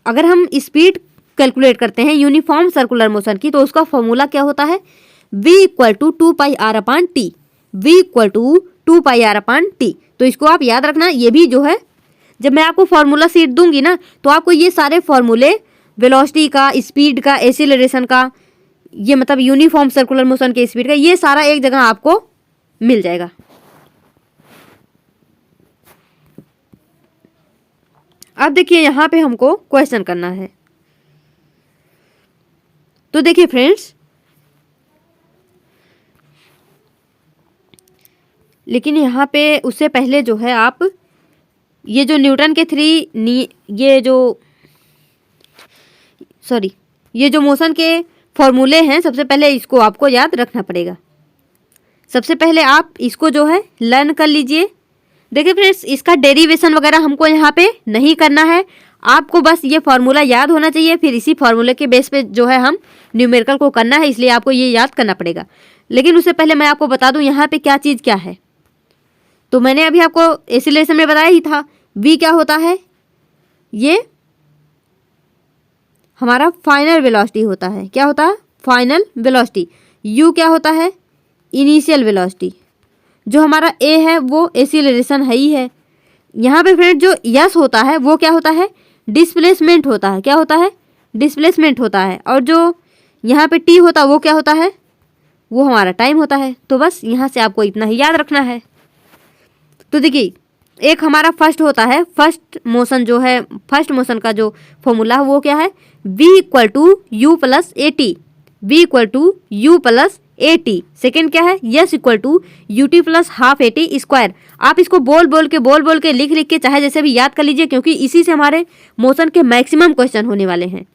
अगर हम स्पीड कैलकुलेट करते हैं यूनिफॉर्म सर्कुलर मोशन की, तो उसका फॉर्मूला क्या होता है, v equal to 2πr/t, v equal to 2πr/t। तो इसको आप याद रखना। ये भी जो है, जब मैं आपको फॉर्मूला सीट दूंगी ना, तो आपको ये सारे फॉर्मूले वेलोसिटी का, स्पीड का, एक्सीलरेशन का, ये मतलब यूनिफॉर्म सर्कुलर मोशन के स्पीड का, ये सारा एक जगह आपको मिल जाएगा। अब देखिए यहाँ पे हमको क्वेश्चन करना है। तो देखिए फ्रेंड्स, लेकिन यहाँ पे उससे पहले जो है आप ये जो न्यूटन के ये जो मोशन के फॉर्मूले हैं, सबसे पहले इसको आपको याद रखना पड़ेगा। सबसे पहले आप इसको जो है लर्न कर लीजिए। देखिए फ्रेंड्स, इसका डेरिवेशन वगैरह हमको यहाँ पे नहीं करना है, आपको बस ये फार्मूला याद होना चाहिए। फिर इसी फार्मूले के बेस पे जो है हम न्यूमेरिकल को करना है, इसलिए आपको ये याद करना पड़ेगा। लेकिन उससे पहले मैं आपको बता दूं यहाँ पे क्या चीज़ क्या है। तो मैंने अभी आपको एक्सीलरेशन में बताया ही था, v क्या होता है, ये हमारा फाइनल वेलोसिटी होता है। क्या होता है, फाइनल वेलोसिटी। u क्या होता है, इनिशियल वेलोसिटी। जो हमारा a है वो एक्सीलरेशन है ही है। यहाँ पे फ्रेंड जो s होता है वो क्या होता है, डिस्प्लेसमेंट होता है। क्या होता है, डिस्प्लेसमेंट होता है। और जो यहाँ पे t होता है वो क्या होता है, वो हमारा टाइम होता है। तो बस यहाँ से आपको इतना ही याद रखना है। तो देखिए, एक हमारा फर्स्ट होता है, फर्स्ट मोशन जो है, फर्स्ट मोशन का जो फॉर्मूला है वो क्या है, v equal to u plus a t, v equal to u plus a t. Second क्या है, s equal to u t plus half a t square. आप इसको बोल बोल के लिख के चाहे जैसे भी याद कर लीजिए, क्योंकि इसी से हमारे मोशन के मैक्सिमम क्वेश्चन होने वाले हैं।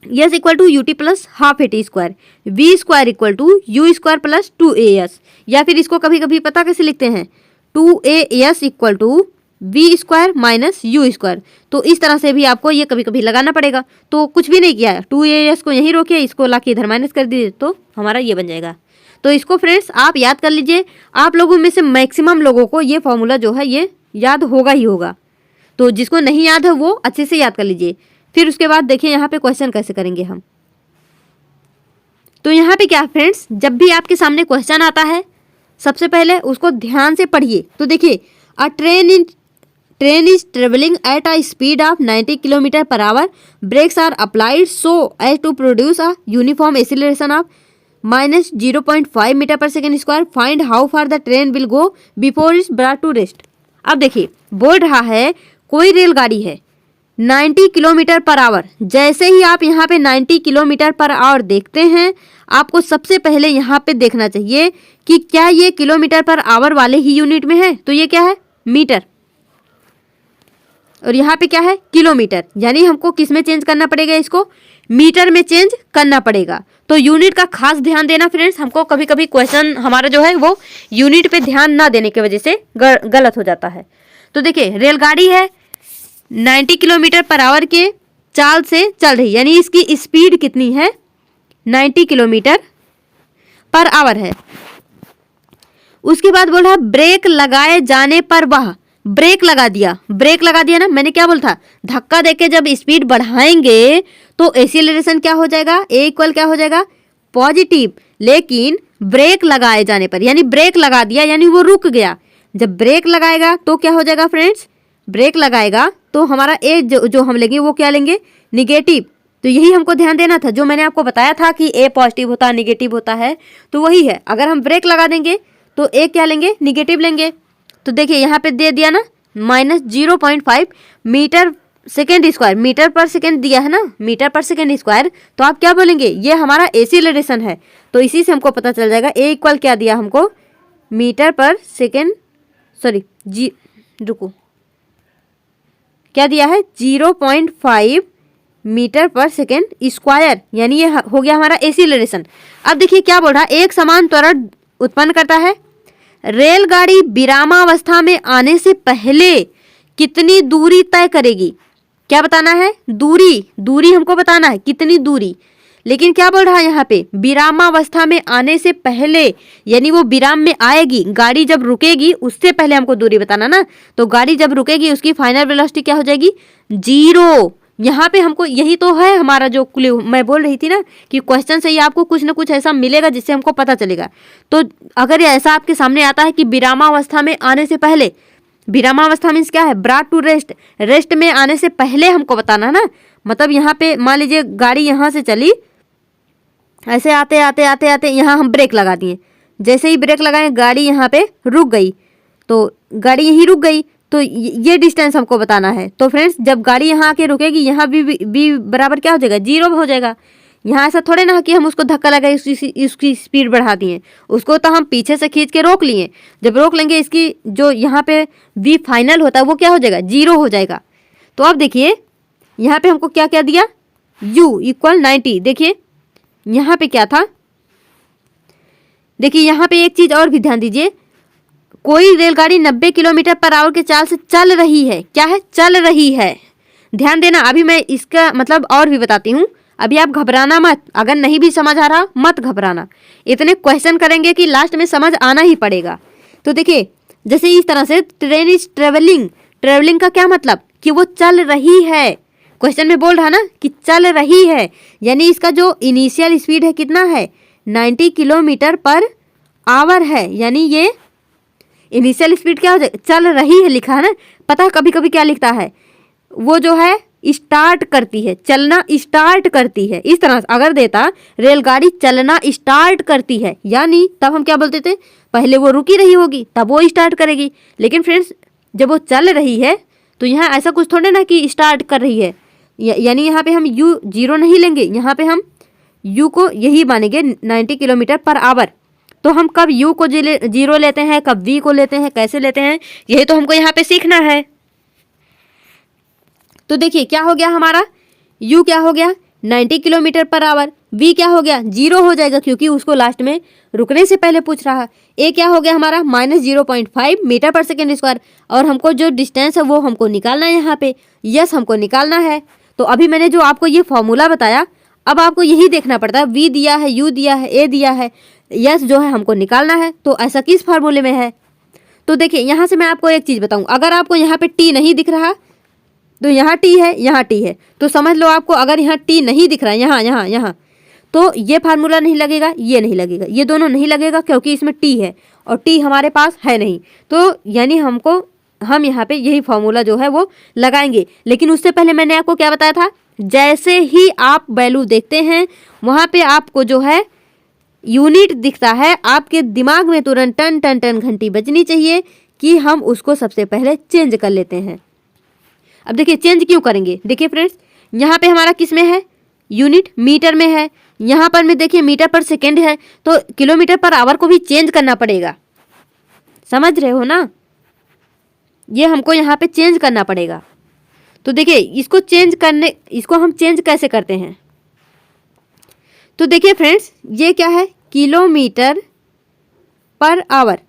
S equal to u t plus half a t square, v square equal to u square plus 2as। या फिर इसको कभी कभी पता कैसे लिखते हैं, 2as equal to v square minus u square. तो इस तरह से भी आपको ये कभी कभी लगाना पड़ेगा। तो कुछ भी नहीं किया, 2as को यहीं रोकिए, इसको ला के इधर माइनस कर दीजिए, तो हमारा ये बन जाएगा। तो इसको फ्रेंड्स आप याद कर लीजिए। आप लोगों में से मैक्सिमम लोगों को ये फॉर्मूला जो है ये याद होगा ही होगा। तो जिसको नहीं याद है वो अच्छे से याद कर लीजिए। फिर उसके बाद देखिए यहाँ पे क्वेश्चन कैसे करेंगे हम। तो यहाँ पे क्या फ्रेंड्स, जब भी आपके सामने क्वेश्चन आता है, सबसे पहले उसको ध्यान से पढ़िए। तो देखिए, a train is travelling at a speed of 90 kilometre per hour, brakes are applied so as to produce a uniform acceleration of -0.5 metre per second square. Find how far the train will go before it's brought to rest. अब देखिए, बोल रहा है कोई रेलगाड़ी है 90 kilometre per our. जैसे ही आप यहाँ पे 90 किलोमीटर पर आवर देखते हैं, आपको सबसे पहले यहाँ पे देखना चाहिए कि क्या ये किलोमीटर पर आवर वाले ही यूनिट में है। तो ये क्या है, मीटर, और यहाँ पे क्या है, किलोमीटर। यानी हमको किस में चेंज करना पड़ेगा, इसको मीटर में चेंज करना पड़ेगा। तो यूनिट का खास ध्यान देना फ्रेंड्स। हमको कभी कभी क्वेश्चन हमारा जो है वो यूनिट पे ध्यान ना देने की वजह से गलत हो जाता है। तो देखिए, रेलगाड़ी है 90 किलोमीटर पर आवर के चाल से चल रही, यानी इसकी स्पीड कितनी है, 90 किलोमीटर पर आवर है। उसके बाद बोल रहा ब्रेक लगाए जाने पर वह, ब्रेक लगा दिया ना, मैंने क्या बोला था, धक्का देके जब स्पीड बढ़ाएंगे तो एक्सीलरेशन क्या हो जाएगा, ए इक्वल क्या हो जाएगा, पॉजिटिव। लेकिन ब्रेक लगाए जाने पर, यानी ब्रेक लगा दिया यानी वो रुक गया। जब ब्रेक लगाएगा तो क्या हो जाएगा फ्रेंड्स, ब्रेक लगाएगा तो हमारा ए जो हम लेंगे वो क्या लेंगे, निगेटिव। तो यही हमको ध्यान देना था, जो मैंने आपको बताया था कि ए पॉजिटिव होता है, निगेटिव होता है, तो वही है। अगर हम ब्रेक लगा देंगे तो ए क्या लेंगे, निगेटिव लेंगे। तो देखिए यहाँ पे दे दिया ना -0.5 metre second square, metre per second दिया है ना, मीटर पर सेकेंड स्क्वायर। तो आप क्या बोलेंगे, ये हमारा एक्सीलरेशन है। तो इसी से हमको पता चल जाएगा ए इक्वल क्या दिया हमको, मीटर पर सेकेंड, क्या दिया है, 0.5 मीटर पर सेकेंड स्क्वायर, यानी ये हो गया हमारा एक्सीलरेशन। अब देखिए क्या बोल रहा है, एक समान त्वरण उत्पन्न करता है। रेलगाड़ी विरामावस्था में आने से पहले कितनी दूरी तय करेगी। क्या बताना है, दूरी हमको बताना है, कितनी दूरी। लेकिन क्या बोल रहा है यहाँ पे, विरामावस्था में आने से पहले, यानी वो विराम में आएगी, गाड़ी जब रुकेगी उससे पहले हमको दूरी बताना ना। तो गाड़ी जब रुकेगी उसकी फाइनल वेलोसिटी क्या हो जाएगी, 0। यहाँ पे हमको यही तो है हमारा जो क्लू, मैं बोल रही थी ना कि क्वेश्चन से ही आपको कुछ ना कुछ ऐसा मिलेगा जिससे हमको पता चलेगा। तो अगर ये ऐसा आपके सामने आता है कि विरामावस्था में आने से पहले, विरामावस्था मीन्स क्या है, ब्राट टू रेस्ट, रेस्ट में आने से पहले हमको बताना ना। मतलब यहाँ पे मान लीजिए गाड़ी यहाँ से चली, ऐसे आते आते आते आते यहाँ हम ब्रेक लगा दिए, जैसे ही ब्रेक लगाए गाड़ी यहाँ पे रुक गई, तो गाड़ी यहीं रुक गई, तो ये डिस्टेंस हमको बताना है। तो फ्रेंड्स जब गाड़ी यहाँ आके रुकेगी, यहाँ भी बराबर क्या हो जाएगा, 0 हो जाएगा। यहाँ ऐसा थोड़े ना कि हम उसको धक्का लगाए उसकी स्पीड बढ़ा दिए, उसको तो हम पीछे से खींच के रोक लिए। जब रोक लेंगे इसकी जो यहाँ पे वी फाइनल होता है वो क्या हो जाएगा, 0 हो जाएगा। तो अब देखिए यहाँ पे हमको क्या क्या दिया, u इक्वल 90। देखिए यहाँ पे क्या था, देखिए यहाँ पे एक चीज़ और भी ध्यान दीजिए, कोई रेलगाड़ी 90 किलोमीटर पर आवर के चाल से चल रही है, क्या है, चल रही है। ध्यान देना, अभी मैं इसका मतलब और भी बताती हूँ, अभी आप घबराना मत, अगर नहीं भी समझ आ रहा मत घबराना, इतने क्वेश्चन करेंगे कि लास्ट में समझ आना ही पड़ेगा। तो देखिए जैसे इस तरह से ट्रेन इज ट्रेवलिंग, ट्रेवलिंग का क्या मतलब कि वो चल रही है, क्वेश्चन में बोल रहा ना कि चल रही है, यानी इसका जो इनिशियल स्पीड है कितना है, 90 किलोमीटर पर आवर है, यानी ये इनिशियल स्पीड क्या हो जाए, चल रही है लिखा है ना। पता है कभी कभी क्या लिखता है, वो जो है स्टार्ट करती है, चलना स्टार्ट करती है, इस तरह अगर देता रेलगाड़ी चलना स्टार्ट करती है, यानी तब हम क्या बोलते थे, पहले वो रुकी रही होगी तब वो स्टार्ट करेगी। लेकिन फ्रेंड्स जब वो चल रही है तो यहाँ ऐसा कुछ थोड़े ना कि स्टार्ट कर रही है, यानी यहाँ पे हम u 0 नहीं लेंगे, यहाँ पे हम u को यही मानेंगे 90 किलोमीटर पर आवर। तो हम कब u को 0 लेते हैं, कब v को लेते हैं, कैसे लेते हैं, यही तो हमको यहाँ पे सीखना है। तो देखिए क्या हो गया हमारा, u क्या हो गया 90 किलोमीटर पर आवर, v क्या हो गया 0 हो जाएगा क्योंकि उसको लास्ट में रुकने से पहले पूछ रहा है। a क्या हो गया हमारा -0.5 मीटर पर सेकेंड स्क्वायर, और हमको जो डिस्टेंस है वो हमको निकालना है, यहाँ पे यस हमको निकालना है। तो अभी मैंने जो आपको ये फॉर्मूला बताया, अब आपको यही देखना पड़ता है, v दिया है, u दिया है, a दिया है, यस जो है हमको निकालना है, तो ऐसा किस फार्मूले में है। तो देखिए यहाँ से मैं आपको एक चीज़ बताऊँ, अगर आपको यहाँ पे t नहीं दिख रहा तो यहाँ t है, यहाँ t है, तो समझ लो आपको अगर यहाँ t नहीं दिख रहा है, यहाँ तो ये फार्मूला नहीं लगेगा, ये नहीं लगेगा, ये दोनों नहीं लगेगा क्योंकि इसमें t है और t हमारे पास है नहीं। तो यानी हम यहाँ पे यही फार्मूला जो है वो लगाएंगे। लेकिन उससे पहले मैंने आपको क्या बताया था, जैसे ही आप वैल्यू देखते हैं वहाँ पे आपको जो है यूनिट दिखता है, आपके दिमाग में तुरंत टन टन टन घंटी बजनी चाहिए कि हम उसको सबसे पहले चेंज कर लेते हैं। अब देखिए चेंज क्यों करेंगे, देखिए फ्रेंड्स यहाँ पे हमारा किस में है, यूनिट मीटर में है, यहाँ पर में देखिए मीटर पर सेकेंड है, तो किलोमीटर पर आवर को भी चेंज करना पड़ेगा, समझ रहे हो ना, ये हमको यहाँ पे चेंज करना पड़ेगा। तो देखिए इसको हम चेंज कैसे करते हैं। तो देखिए फ्रेंड्स ये क्या है, किलोमीटर पर आवर,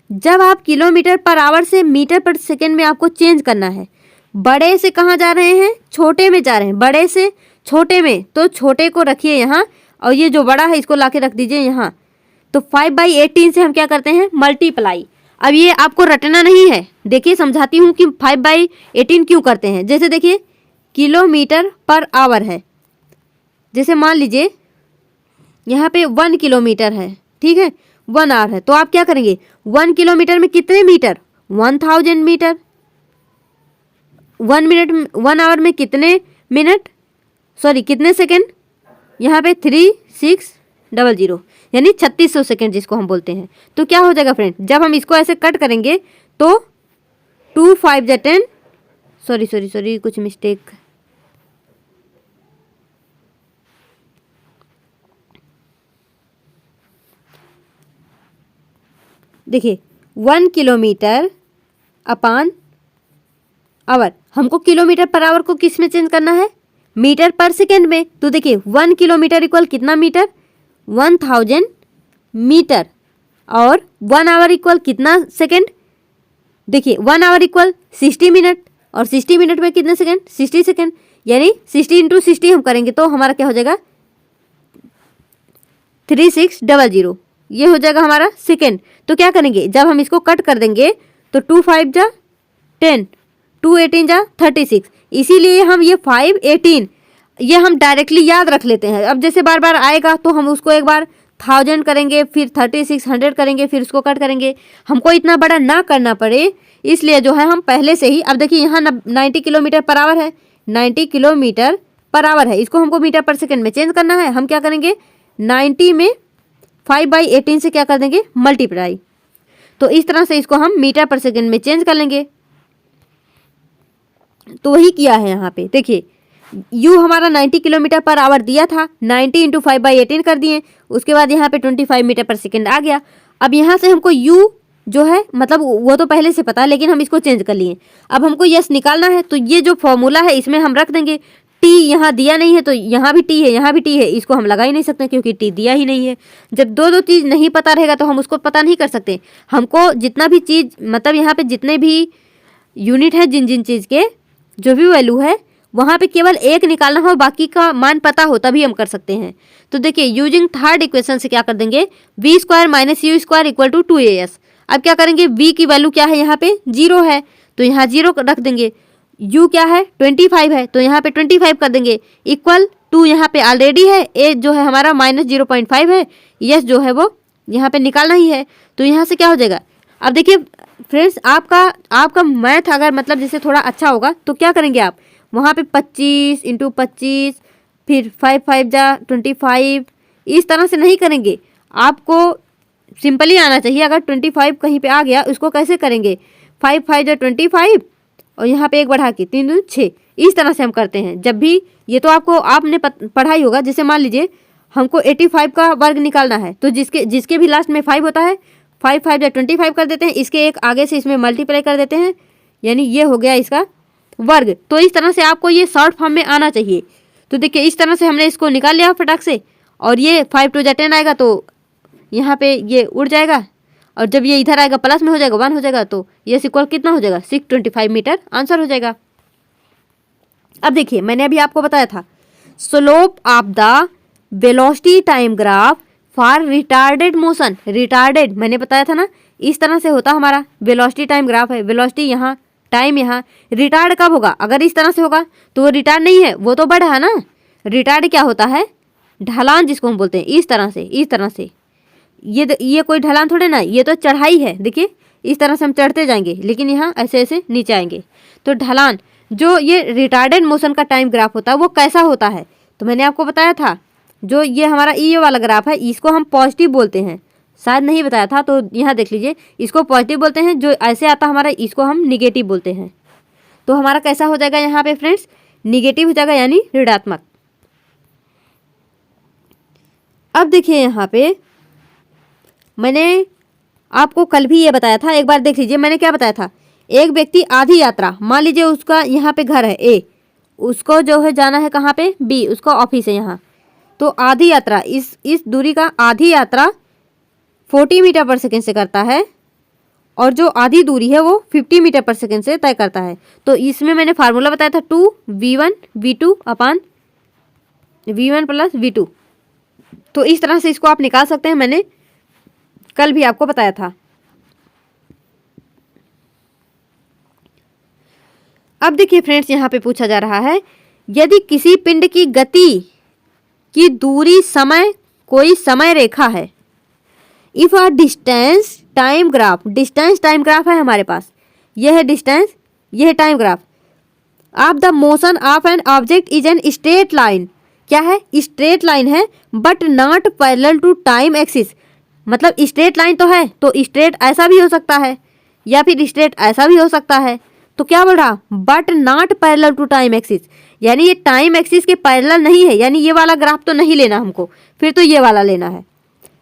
जब आप किलोमीटर पर आवर से मीटर पर सेकेंड में आपको चेंज करना है, बड़े से कहाँ जा रहे हैं, छोटे में जा रहे हैं, बड़े से छोटे में, तो छोटे को रखिए यहाँ और ये जो बड़ा है इसको लाके रख दीजिए यहाँ। तो 5/18 से हम क्या करते हैं, मल्टीप्लाई। अब ये आपको रटना नहीं है, देखिए समझाती हूँ कि 5/18 क्यों करते हैं। जैसे देखिए किलोमीटर पर आवर है, जैसे मान लीजिए यहाँ पे 1 किलोमीटर है, ठीक है, 1 आवर है, तो आप क्या करेंगे, 1 किलोमीटर में कितने मीटर, 1000 मीटर, 1 आवर में कितने मिनट, सॉरी कितने सेकेंड, यहाँ पे 3600 यानी 3600 सेकेंड जिसको हम बोलते हैं। तो क्या हो जाएगा फ्रेंड, जब हम इसको ऐसे कट करेंगे तो 2 5 जा 10, सॉरी कुछ मिस्टेक, देखिए 1 किलोमीटर अपान आवर, हमको किलोमीटर पर आवर को किस में चेंज करना है, मीटर पर सेकेंड में। तो देखिए 1 किलोमीटर इक्वल कितना मीटर, 1000 मीटर, और 1 आवर इक्वल कितना सेकेंड, देखिए 1 आवर इक्वल 60 मिनट, और 60 मिनट में कितने सेकेंड, 60 सेकेंड, यानी 60 × 60 हम करेंगे तो हमारा क्या हो जाएगा 3600, ये हो जाएगा हमारा सेकेंड। तो क्या करेंगे, जब हम इसको कट कर देंगे तो 2 5 जा 10, 2 18 जा 36, इसीलिए हम ये 5 18 ये हम डायरेक्टली याद रख लेते हैं। अब जैसे बार बार आएगा तो हम उसको एक बार 1000 करेंगे, फिर 3600 करेंगे, फिर उसको कट करेंगे, हमको इतना बड़ा ना करना पड़े, इसलिए जो है हम पहले से ही, अब देखिए यहाँ 90 किलोमीटर पर आवर है, 90 किलोमीटर पर आवर है, इसको हमको मीटर पर सेकेंड में चेंज करना है। हम क्या करेंगे, 90 में 5/18 से क्या कर देंगे, मल्टीप्लाई, तो इस तरह से इसको हम मीटर पर सेकेंड में चेंज कर लेंगे। तो वही किया है यहाँ पे, देखिए u हमारा 90 किलोमीटर पर आवर दिया था, 90 × 5/18 कर दिए, उसके बाद यहाँ पे 25 मीटर पर सेकेंड आ गया। अब यहाँ से हमको u जो है, मतलब वो तो पहले से पता है, लेकिन हम इसको चेंज कर लिए। अब हमको यस निकालना है, तो ये जो फॉर्मूला है इसमें हम रख देंगे। t यहाँ दिया नहीं है तो यहाँ भी t है, यहाँ भी t है, इसको हम लगा ही नहीं सकते क्योंकि t दिया ही नहीं है। जब दो चीज़ नहीं पता रहेगा तो हम उसको पता नहीं कर सकते। हमको जितना भी चीज़, मतलब यहाँ पे जितने भी यूनिट है, जिन जिन चीज़ के जो भी वैल्यू है, वहाँ पे केवल एक निकालना हो, बाकी का मान पता हो तभी हम कर सकते हैं। तो देखिए यूजिंग थर्ड इक्वेशन से क्या कर देंगे, v² - u² = 2as। अब क्या करेंगे, v की वैल्यू क्या है, यहाँ पे 0 है तो यहाँ 0 रख देंगे, u क्या है 25 है तो यहाँ पे 25 कर देंगे, इक्वल टू यहाँ पे ऑलरेडी है, a जो है हमारा -0.5 है, यस जो है वो यहाँ पे निकालना ही है। तो यहाँ से क्या हो जाएगा, अब देखिए फ्रेंड्स, आपका मैथ अगर मतलब जैसे थोड़ा अच्छा होगा तो क्या करेंगे आप, वहाँ पे 25 × 25, फिर 5 5 जा 25, इस तरह से नहीं करेंगे, आपको सिंपली आना चाहिए। अगर 25 कहीं पे आ गया, उसको कैसे करेंगे, 5 5 जा 25 और यहाँ पे एक बढ़ा के 3 दूनी 6, इस तरह से हम करते हैं जब भी। ये तो आपने पढ़ाई होगा, जैसे मान लीजिए हमको 85 का वर्ग निकालना है, तो जिसके भी लास्ट में 5 होता है, 5 5 जा 25 कर देते हैं, इसके एक आगे से इसमें मल्टीप्लाई कर देते हैं, यानी ये हो गया इसका वर्ग। तो इस तरह से आपको ये शॉर्ट फॉर्म में आना चाहिए। तो देखिए इस तरह से हमने इसको निकाल लिया फटाक से, और ये 5 2 जा 10 आएगा तो यहाँ पे ये उड़ जाएगा, और जब ये इधर आएगा प्लस में हो जाएगा, 1 हो जाएगा, तो ये इक्वल कितना हो जाएगा, 625 मीटर आंसर हो जाएगा। अब देखिए मैंने अभी आपको बताया था, slope of the velocity time graph for retarded motion, retarded मैंने बताया था ना, इस तरह से होता हमारा वेलोसिटी टाइम ग्राफ है, वेलोसिटी यहाँ, टाइम यहाँ, रिटार्ड कब होगा, अगर इस तरह से होगा तो वो रिटार्ड नहीं है, वो तो बढ़ा है ना। रिटार्ड क्या होता है, ढलान जिसको हम बोलते हैं, इस तरह से ये कोई ढलान थोड़े ना, ये तो चढ़ाई है। देखिए इस तरह से हम चढ़ते जाएंगे, लेकिन यहाँ ऐसे ऐसे नीचे आएंगे, तो ढलान। जो ये रिटार्डेड मोशन का टाइम ग्राफ होता है वो कैसा होता है, तो मैंने आपको बताया था, जो ये हमारा ये वाला ग्राफ है, इसको हम पॉजिटिव बोलते हैं, शायद नहीं बताया था, तो यहाँ देख लीजिए, इसको पॉजिटिव बोलते हैं। जो ऐसे आता हमारा, इसको हम निगेटिव बोलते हैं। तो हमारा कैसा हो जाएगा यहाँ पे फ्रेंड्स, निगेटिव हो जाएगा, यानी ऋणात्मक। अब देखिए यहाँ पे मैंने आपको कल भी ये बताया था, एक बार देख लीजिए मैंने क्या बताया था। एक व्यक्ति आधी यात्रा, मान लीजिए उसका यहाँ पे घर है ए, उसको जो है जाना है कहाँ पे, बी, उसका ऑफिस है यहाँ, तो आधी यात्रा, इस दूरी का आधी यात्रा 40 मीटर पर सेकेंड से करता है, और जो आधी दूरी है वो 50 मीटर पर सेकेंड से तय करता है। तो इसमें मैंने फार्मूला बताया था 2v1 v2 अपान v1 + v2। तो इस तरह से इसको आप निकाल सकते हैं, मैंने कल भी आपको बताया था। अब देखिए फ्रेंड्स, यहाँ पे पूछा जा रहा है, यदि किसी पिंड की गति की दूरी कोई समय रेखा है, if a distance time graph, distance time graph है हमारे पास, यह है डिस्टेंस, यह है time graph of the motion of an object is an straight line, क्या है, स्ट्रेट लाइन है, but not parallel to time axis. मतलब स्ट्रेट लाइन तो है, तो स्ट्रेट ऐसा भी हो सकता है, या फिर स्ट्रेट ऐसा भी हो सकता है। तो क्या बोल रहा, but not parallel to time axis, यानी ये टाइम एक्सिस के पैरेलल नहीं है, यानी ये वाला ग्राफ तो नहीं लेना हमको, फिर तो ये वाला लेना है।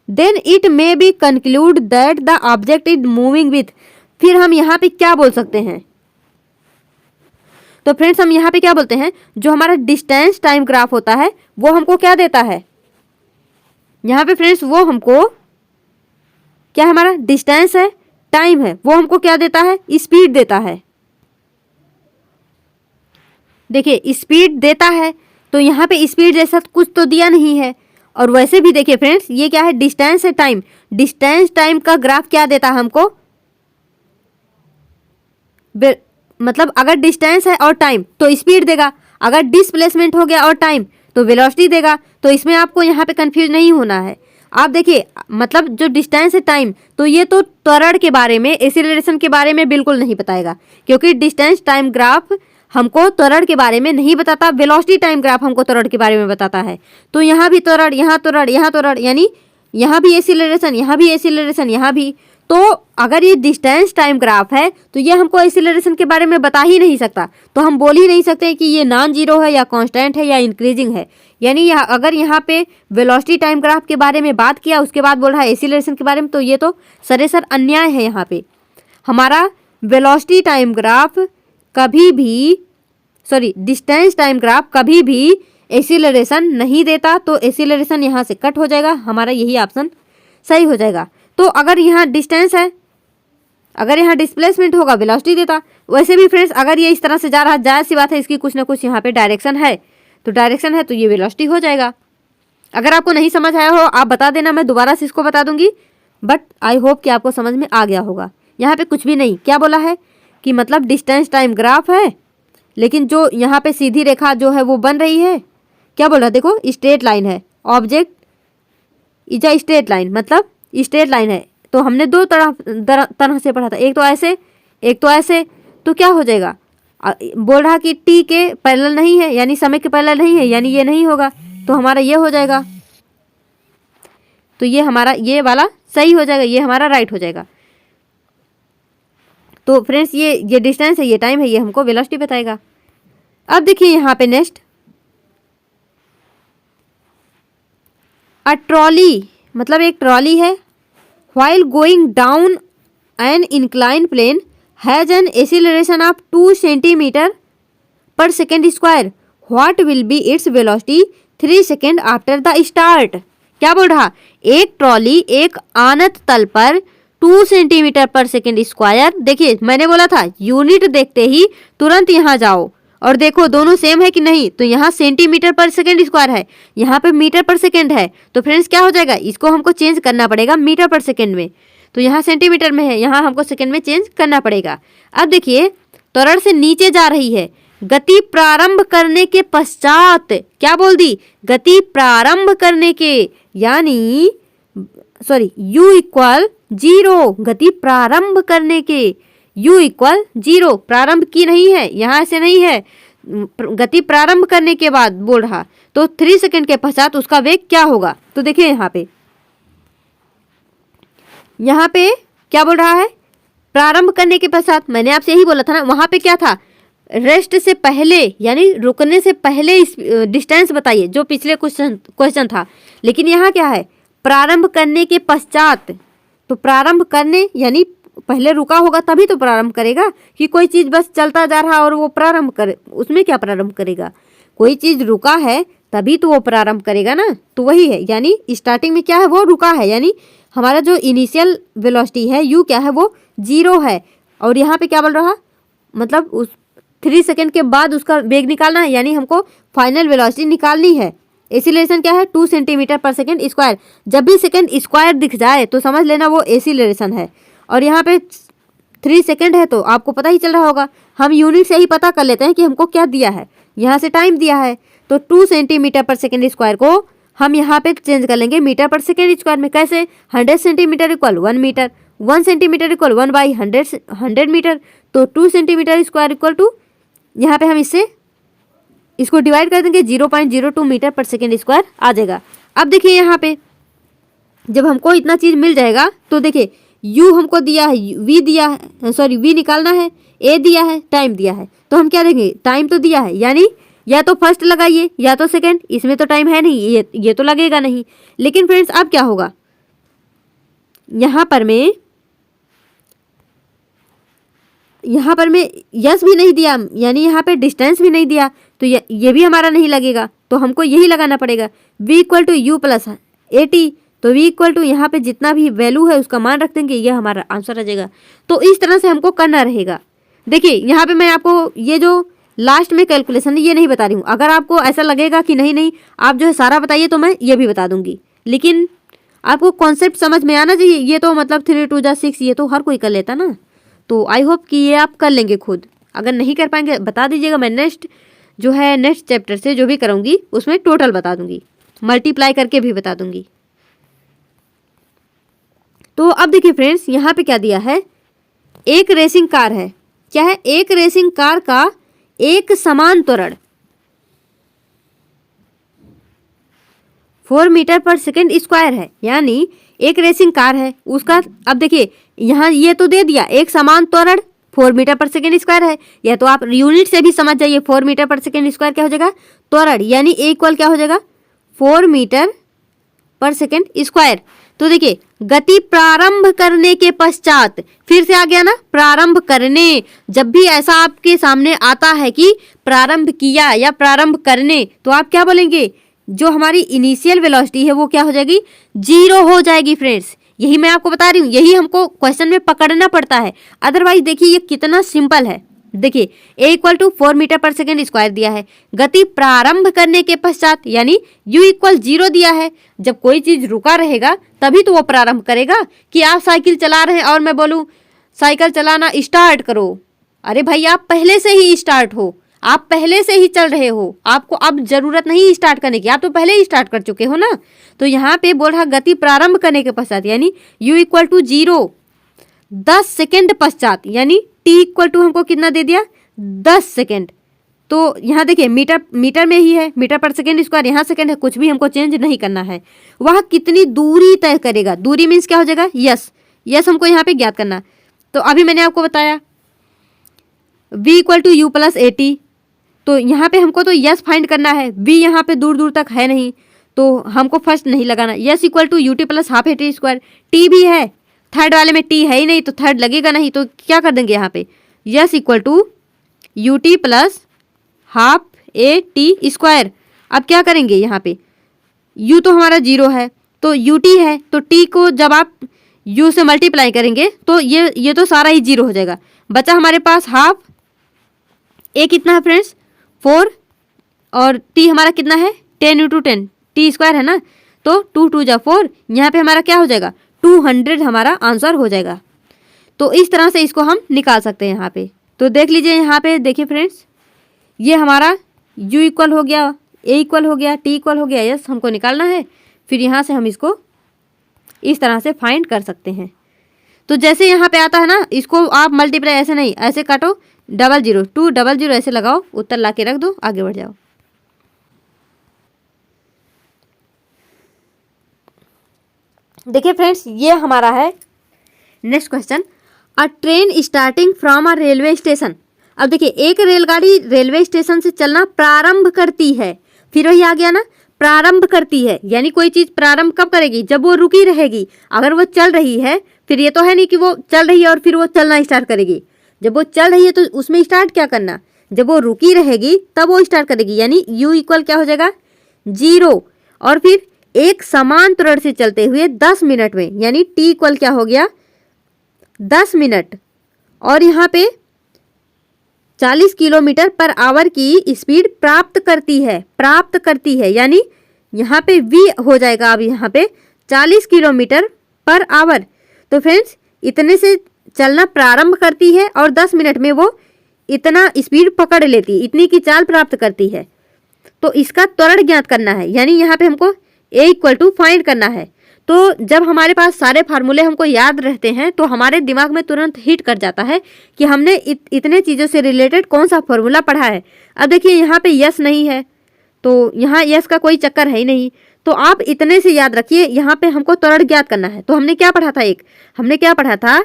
Then it may be conclude that the object is moving with, फिर हम यहाँ पे क्या बोल सकते हैं, तो फ्रेंड्स हम यहाँ पे क्या बोलते हैं, जो हमारा डिस्टेंस टाइम ग्राफ होता है वो हमको क्या देता है, यहाँ पे फ्रेंड्स वो हमको क्या, हमारा डिस्टेंस है, टाइम है, वो हमको क्या देता है, स्पीड देता है। देखिए स्पीड देता है, तो यहाँ पे स्पीड जैसा कुछ तो दिया नहीं है, और वैसे भी देखिए फ्रेंड्स, ये क्या है, डिस्टेंस है टाइम, डिस्टेंस टाइम का ग्राफ क्या देता है हमको, मतलब अगर डिस्टेंस है और टाइम तो स्पीड देगा, अगर डिस्प्लेसमेंट हो गया और टाइम तो वेलोसिटी देगा। तो इसमें आपको यहाँ पे कंफ्यूज नहीं होना है। आप देखिए, मतलब जो डिस्टेंस है टाइम, तो ये तो त्वरण के बारे में, एक्सीलरेशन के बारे में बिल्कुल नहीं बताएगा, क्योंकि डिस्टेंस टाइम ग्राफ हमको त्वरण के बारे में नहीं बताता, वेलोसिटी टाइम ग्राफ हमको त्वरण के बारे में बताता है। तो यहाँ भी त्वरण, यहाँ त्वरण, यहाँ त्वरण, यानी यहाँ भी एक्सीलरेशन, यहाँ भी एक्सीलरेशन, यहाँ भी। तो अगर ये डिस्टेंस टाइम ग्राफ है तो ये हमको एक्सीलरेशन के बारे में बता ही नहीं सकता, तो हम बोल ही नहीं सकते कि ये नॉन जीरो है या कांस्टेंट है या इंक्रीजिंग है। यानी अगर यहाँ पे वेलोसिटी टाइम ग्राफ के बारे में बात किया, उसके बाद बोल रहा है एक्सीलरेशन के बारे में, तो ये तो सरासर अन्याय है। यहाँ पे हमारा वेलोसिटी टाइम ग्राफ कभी भी, सॉरी डिस्टेंस टाइम ग्राफ कभी भी एक्सीलरेशन नहीं देता, तो एक्सीलरेशन यहाँ से कट हो जाएगा, हमारा यही ऑप्शन सही हो जाएगा। तो अगर यहाँ डिस्टेंस है, अगर यहाँ डिस्प्लेसमेंट होगा, वेलोसिटी देता। वैसे भी फ्रेंड्स, अगर ये इस तरह से जा रहा है, जाहिर सी बात है इसकी कुछ ना कुछ यहाँ पे डायरेक्शन है, तो डायरेक्शन है तो ये वेलोसिटी हो जाएगा। अगर आपको नहीं समझ आया हो आप बता देना, मैं दोबारा से इसको बता दूंगी, बट आई होप कि आपको समझ में आ गया होगा। यहाँ पे कुछ भी नहीं, क्या बोला है कि मतलब डिस्टेंस टाइम ग्राफ है, लेकिन जो यहाँ पे सीधी रेखा जो है वो बन रही है, क्या बोल रहा है, देखो स्ट्रेट लाइन है, object is a straight line, मतलब स्ट्रेट लाइन है। तो हमने दो तरह से पढ़ा था, एक तो ऐसे, एक तो ऐसे। तो क्या हो जाएगा, बोल रहा कि टी के पैरेलल नहीं है, यानी समय के पैरेलल नहीं है, यानी ये नहीं होगा, तो हमारा ये हो जाएगा। तो ये हमारा ये वाला सही हो जाएगा, ये हमारा राइट हो जाएगा। तो फ्रेंड्स, ये डिस्टेंस है, ये टाइम है, ये हमको वेलोसिटी बताएगा। अब देखिए यहाँ पे नेक्स्ट, अ ट्रॉली, मतलब एक ट्रॉली है, while going down an inclined plane has an acceleration of 2 centimeter per second square. What will be its velocity 3 second after the start. क्या बोल रहा, एक ट्रॉली एक आनत तल पर 2 सेंटीमीटर पर सेकेंड स्क्वायर। देखिए मैंने बोला था यूनिट देखते ही तुरंत यहाँ जाओ और देखो दोनों सेम है कि नहीं। तो यहाँ सेंटीमीटर पर सेकेंड स्क्वायर है, यहाँ पे मीटर पर सेकेंड है। तो फ्रेंड्स क्या हो जाएगा, इसको हमको चेंज करना पड़ेगा मीटर पर सेकेंड में। तो यहाँ सेंटीमीटर में है, यहाँ हमको सेकेंड में चेंज करना पड़ेगा। अब देखिए त्वरण से नीचे जा रही है, गति प्रारंभ करने के पश्चात, क्या बोल दी, गति प्रारंभ करने के, यानी सॉरी u इक्वल 0, गति प्रारंभ करने के, u इक्वल 0, प्रारंभ की नहीं है, यहाँ से नहीं है, गति प्रारंभ करने के बाद बोल रहा। तो 3 सेकेंड के पश्चात उसका वेग क्या होगा। तो देखिए यहाँ पे क्या बोल रहा है, प्रारंभ करने के पश्चात। मैंने आपसे यही बोला था ना, वहाँ पे क्या था, रेस्ट से पहले यानी रुकने से पहले इस डिस्टेंस बताइए, जो पिछले क्वेश्चन था। लेकिन यहाँ क्या है, प्रारंभ करने के पश्चात। तो प्रारंभ करने यानी पहले रुका होगा तभी तो प्रारंभ करेगा, कि कोई चीज़ बस चलता जा रहा और वो प्रारंभ करे, उसमें क्या प्रारंभ करेगा। कोई चीज़ रुका है तभी तो वो प्रारंभ करेगा ना। तो वही है, यानी स्टार्टिंग में क्या है, वो रुका है, यानी हमारा जो इनिशियल वेलोसिटी है u क्या है, वो 0 है। और यहाँ पे क्या बोल रहा, मतलब उस 3 सेकेंड के बाद उसका वेग निकालना है, यानी हमको फाइनल वेलोसिटी निकालनी है। एक्सीलरेशन क्या है, 2 सेंटीमीटर पर सेकेंड स्क्वायर। जब भी सेकेंड स्क्वायर दिख जाए तो समझ लेना वो एक्सीलरेशन है। और यहाँ पे 3 सेकेंड है तो आपको पता ही चल रहा होगा, हम यूनिट से ही पता कर लेते हैं कि हमको क्या दिया है, यहाँ से टाइम दिया है। तो 2 सेंटीमीटर पर सेकेंड स्क्वायर को हम यहाँ पे चेंज कर लेंगे मीटर पर सेकेंड स्क्वायर में। कैसे, 100 centimetre equal 1 metre, 1 centimetre equal 1/100 metre. तो 2 सेंटीमीटर स्क्वायर इक्वल टू, यहाँ पे हम इसको डिवाइड कर देंगे, 0.02 मीटर पर सेकेंड स्क्वायर आ जाएगा। अब देखिए यहाँ पे जब हमको इतना चीज़ मिल जाएगा तो देखिए u हमको दिया है, v दिया है, सॉरी v निकालना है, a दिया है, टाइम दिया है। तो हम क्या देंगे, टाइम तो दिया है, यानी या तो फर्स्ट लगाइए या तो सेकेंड, इसमें तो टाइम है नहीं, ये तो लगेगा नहीं। लेकिन फ्रेंड्स अब क्या होगा, यहाँ पर मैं यस भी नहीं दिया, यानी यहाँ पे डिस्टेंस भी नहीं दिया, तो ये भी हमारा नहीं लगेगा। तो हमको यही लगाना पड़ेगा, v equal to u plus AT। तो v इक्वल टू यहाँ पे जितना भी वैल्यू है उसका मान रख देंगे, ये हमारा आंसर आ जाएगा। तो इस तरह से हमको करना रहेगा। देखिए यहाँ पे मैं आपको ये जो लास्ट में कैलकुलेशन ये नहीं बता रही हूँ। अगर आपको ऐसा लगेगा कि नहीं नहीं आप जो है सारा बताइए तो मैं ये भी बता दूंगी, लेकिन आपको कॉन्सेप्ट समझ में आना चाहिए। ये तो मतलब 3 2 जा 6 ये तो हर कोई कर लेता ना, तो आई होप कि ये आप कर लेंगे खुद। अगर नहीं कर पाएंगे बता दीजिएगा, मैं नेक्स्ट जो है नेक्स्ट चैप्टर से जो भी करूँगी उसमें टोटल बता दूंगी, मल्टीप्लाई करके भी बता दूंगी। तो अब देखिए फ्रेंड्स यहाँ पे क्या दिया है, एक रेसिंग कार है। क्या है, एक रेसिंग कार का एक समान त्वरण 4 मीटर पर सेकेंड स्क्वायर है। यानी एक रेसिंग कार है उसका, अब देखिए यहाँ ये तो दे दिया एक समान त्वरण 4 मीटर पर सेकेंड स्क्वायर है, या तो आप यूनिट से भी समझ जाइए 4 मीटर पर सेकेंड स्क्वायर क्या हो जाएगा त्वरण, यानी ए इक्वल क्या हो जाएगा 4 मीटर पर सेकेंड स्क्वायर। तो देखिए गति प्रारंभ करने के पश्चात, फिर से आ गया ना प्रारंभ करने, जब भी ऐसा आपके सामने आता है कि प्रारंभ किया या प्रारंभ करने, तो आप क्या बोलेंगे, जो हमारी इनिशियल वेलोसिटी है वो क्या हो जाएगी 0 हो जाएगी फ्रेंड्स। यही मैं आपको बता रही हूँ, यही हमको क्वेश्चन में पकड़ना पड़ता है। अदरवाइज देखिए ये कितना सिंपल है। देखिए ए equal to 4 metre per second square दिया है, गति प्रारंभ करने के पश्चात यानी u इक्वल 0 दिया है। जब कोई चीज रुका रहेगा तभी तो वो प्रारंभ करेगा। कि आप साइकिल चला रहे हैं और मैं बोलूँ साइकिल चलाना स्टार्ट करो, अरे भाई आप पहले से ही स्टार्ट हो, आप पहले से ही चल रहे हो, आपको अब जरूरत नहीं स्टार्ट करने की, आप तो पहले ही स्टार्ट कर चुके हो ना। तो यहाँ पे बोल रहा गति प्रारंभ करने के पश्चात यानी u इक्वल टू 0 10 सेकेंड पश्चात, यानी t इक्वल टू हमको कितना दे दिया 10 सेकेंड। तो यहाँ देखिए मीटर में ही है, मीटर पर सेकेंड स्क्वायर, यहाँ सेकेंड है, कुछ भी हमको चेंज नहीं करना है। वह कितनी दूरी तय करेगा, दूरी मीन्स क्या हो जाएगा यस हमको यहाँ पे ज्ञात करना। तो अभी मैंने आपको बताया v equal to u plus a t, तो यहाँ पे हमको तो यस फाइंड करना है, v यहाँ पे दूर दूर तक है नहीं तो हमको फर्स्ट नहीं लगाना। S equal to u t plus half a t square, t भी है, थर्ड वाले में टी है ही नहीं तो थर्ड लगेगा नहीं, तो क्या कर देंगे यहाँ पे s equal to u t plus half a t square. अब क्या करेंगे यहाँ पे u तो हमारा 0 है तो यू टी है, तो t को जब आप u से मल्टीप्लाई करेंगे तो ये तो सारा ही 0 हो जाएगा। बचा हमारे पास हाफ, a कितना है फ्रेंड्स 4 और t हमारा कितना है 10 × 10 टी स्क्वायर है ना, तो 2 2 जा 4, यहाँ पे हमारा क्या हो जाएगा 200 हमारा आंसर हो जाएगा। तो इस तरह से इसको हम निकाल सकते हैं यहाँ पे। तो देख लीजिए यहाँ पे देखिए फ्रेंड्स, ये हमारा u इक्वल हो गया, a इक्वल हो गया, t इक्वल हो गया, यस हमको निकालना है। फिर यहाँ से हम इसको इस तरह से फाइंड कर सकते हैं। तो जैसे यहाँ पे आता है ना, इसको आप मल्टीप्लाई ऐसे नहीं, ऐसे काटो 00 2 00 ऐसे लगाओ, उत्तर ला के रख दो, आगे बढ़ जाओ। देखिए फ्रेंड्स ये हमारा है next question, a train starting from a railway station. अब देखिए एक रेलगाड़ी रेलवे स्टेशन से चलना प्रारंभ करती है, फिर वही आ गया ना प्रारंभ करती है, यानी कोई चीज प्रारंभ कब करेगी जब वो रुकी रहेगी। अगर वो चल रही है फिर ये तो है नहीं कि वो चल रही है और फिर वो चलना स्टार्ट करेगी। जब वो चल रही है तो उसमें स्टार्ट क्या करना, जब वो रुकी रहेगी तब वो स्टार्ट करेगी, यानी u इक्वल क्या हो जाएगा 0 और फिर एक समान त्वरण से चलते हुए 10 मिनट में, यानी t इक्वल क्या हो गया 10 मिनट और यहाँ पे 40 किलोमीटर पर आवर की स्पीड प्राप्त करती है, यानी यहाँ पे v हो जाएगा अब यहाँ पे 40 किलोमीटर पर आवर। तो फ्रेंड्स इतने से चलना प्रारंभ करती है और 10 मिनट में वो इतना स्पीड पकड़ लेती है, इतनी की चाल प्राप्त करती है। तो इसका त्वरण ज्ञात करना है, यानी यहाँ पे हमको a इक्वल टू फाइंड करना है। तो जब हमारे पास सारे फार्मूले हमको याद रहते हैं तो हमारे दिमाग में तुरंत हिट कर जाता है कि हमने इतने चीज़ों से रिलेटेड कौन सा फार्मूला पढ़ा है। अब देखिए यहाँ पे यस नहीं है तो यहाँ यस का कोई चक्कर है ही नहीं, तो आप इतने से याद रखिए यहाँ पे हमको त्वरण ज्ञात करना है। तो हमने क्या पढ़ा था, हमने क्या पढ़ा था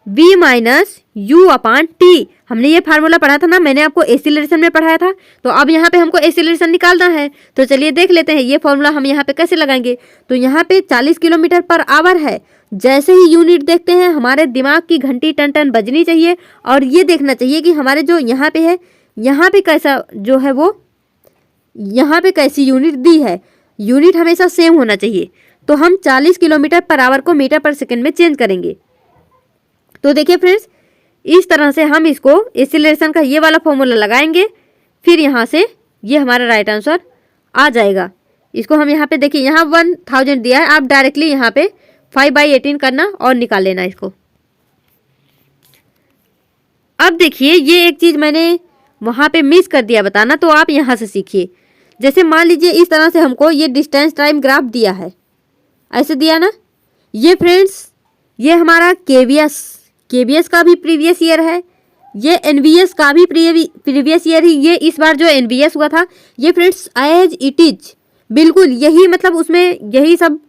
v minus you upon T, हमने ये फार्मूला पढ़ा था ना, मैंने आपको एक्सीलरेशन में पढ़ाया था। तो अब यहाँ पे हमको एक्सीलरेशन निकालना है, तो चलिए देख लेते हैं ये फार्मूला हम यहाँ पे कैसे लगाएंगे। तो यहाँ पे 40 किलोमीटर पर आवर है, जैसे ही यूनिट देखते हैं हमारे दिमाग की घंटी टन टन बजनी चाहिए और ये देखना चाहिए कि हमारे जो यहाँ पे है यहाँ पे कैसा जो है वो यहाँ पे कैसी यूनिट दी है, यूनिट हमेशा सेम होना चाहिए। तो हम 40 किलोमीटर पर आवर को मीटर पर सेकेंड में चेंज करेंगे। तो देखिए फ्रेंड्स इस तरह से हम इसको एक्सीलरेशन का ये वाला फॉर्मूला लगाएंगे, फिर यहाँ से ये हमारा राइट आंसर आ जाएगा। इसको हम यहाँ पे देखिए, यहाँ 1000 दिया है, आप डायरेक्टली यहाँ पे 5/18 करना और निकाल लेना इसको। अब देखिए ये एक चीज़ मैंने वहाँ पे मिस कर दिया बताना, तो आप यहाँ से सीखिए। जैसे मान लीजिए इस तरह से हमको ये डिस्टेंस टाइम ग्राफ दिया है, ऐसे दिया ना। ये फ्रेंड्स ये हमारा केवीएस का भी प्रीवियस ईयर है, ये एनवीएस का भी प्रीवियस ईयर ही। ये इस बार जो एनवीएस हुआ था ये फ्रेंड्स एज इट इज बिल्कुल यही, मतलब उसमें यही सब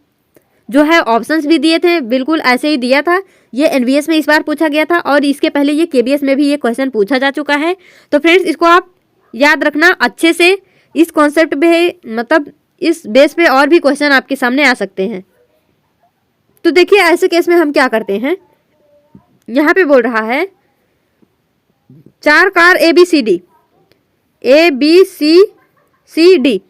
जो है ऑप्शंस भी दिए थे, बिल्कुल ऐसे ही दिया था। ये एनवीएस में इस बार पूछा गया था और इसके पहले ये केवीएस में भी ये क्वेश्चन पूछा जा चुका है। तो फ्रेंड्स इसको आप याद रखना अच्छे से। इस कॉन्सेप्ट पे मतलब इस बेस पे और भी क्वेश्चन आपके सामने आ सकते हैं। तो देखिए ऐसे केस में हम क्या करते हैं, यहाँ पे बोल रहा है 4 car A B C D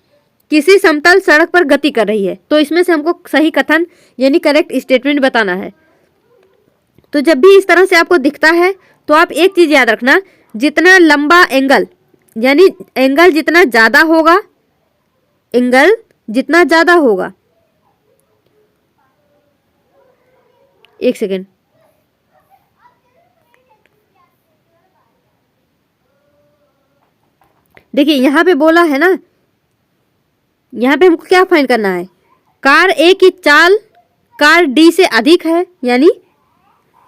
किसी समतल सड़क पर गति कर रही है। तो इसमें से हमको सही कथन यानी करेक्ट स्टेटमेंट बताना है। तो जब भी इस तरह से आपको दिखता है तो आप एक चीज़ याद रखना, जितना लंबा एंगल यानी एंगल जितना ज़्यादा होगा, एंगल जितना ज़्यादा होगा, एक सेकेंड, देखिए यहाँ पे बोला है ना, यहाँ पे हमको क्या फाइंड करना है, कार ए की चाल कार डी से अधिक है, यानी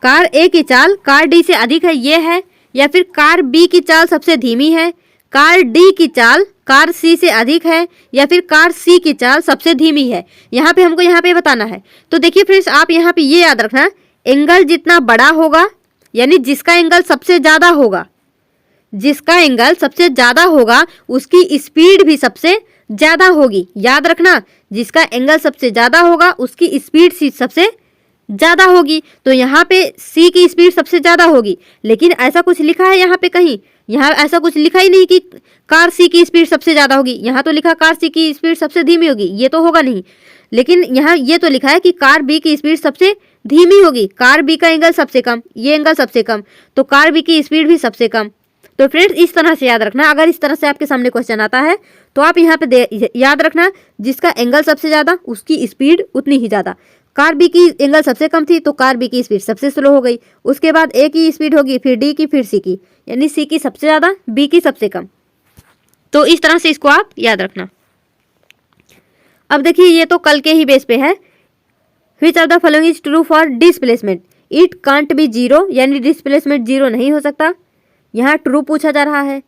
कार ए की चाल कार डी से अधिक है ये है, या फिर कार बी की चाल सबसे धीमी है, कार डी की चाल कार सी से अधिक है, या फिर कार सी की चाल सबसे धीमी है। यहाँ पे हमको यहाँ पे बताना है। तो देखिए फ्रेंड्स आप यहाँ पे ये याद रखना, एंगल जितना बड़ा होगा यानी जिसका एंगल सबसे ज़्यादा होगा, जिसका एंगल सबसे ज़्यादा होगा उसकी स्पीड भी सबसे ज़्यादा होगी। याद रखना, जिसका एंगल सबसे ज़्यादा होगा उसकी स्पीड सबसे ज़्यादा होगी। तो यहाँ पे सी की स्पीड सबसे ज़्यादा होगी, लेकिन ऐसा कुछ लिखा है यहाँ पे कहीं, यहाँ ऐसा कुछ लिखा ही नहीं कि कार सी की स्पीड सबसे ज़्यादा होगी। यहाँ तो लिखा कार सी की स्पीड सबसे धीमी होगी, ये तो होगा नहीं। लेकिन यहाँ ये तो लिखा है कि कार बी की स्पीड सबसे धीमी होगी, कार बी का एंगल सबसे कम, ये एंगल सबसे कम, तो कार बी की स्पीड भी सबसे कम। तो फ्रेंड्स इस तरह से याद रखना, अगर इस तरह से आपके सामने क्वेश्चन आता है तो आप यहाँ पे याद रखना, जिसका एंगल सबसे ज़्यादा उसकी स्पीड उतनी ही ज़्यादा। कार बी की एंगल सबसे कम थी तो कार बी की स्पीड सबसे स्लो हो गई, उसके बाद ए की स्पीड होगी, फिर डी की, फिर सी की, यानी सी की सबसे ज़्यादा बी की सबसे कम। तो इस तरह से इसको आप याद रखना। अब देखिए ये तो कल के ही बेस पे है, which of the following is true for displacement, it can't be zero, यानी डिस्प्लेसमेंट जीरो नहीं हो सकता। यहाँ ट्रू पूछा जा रहा है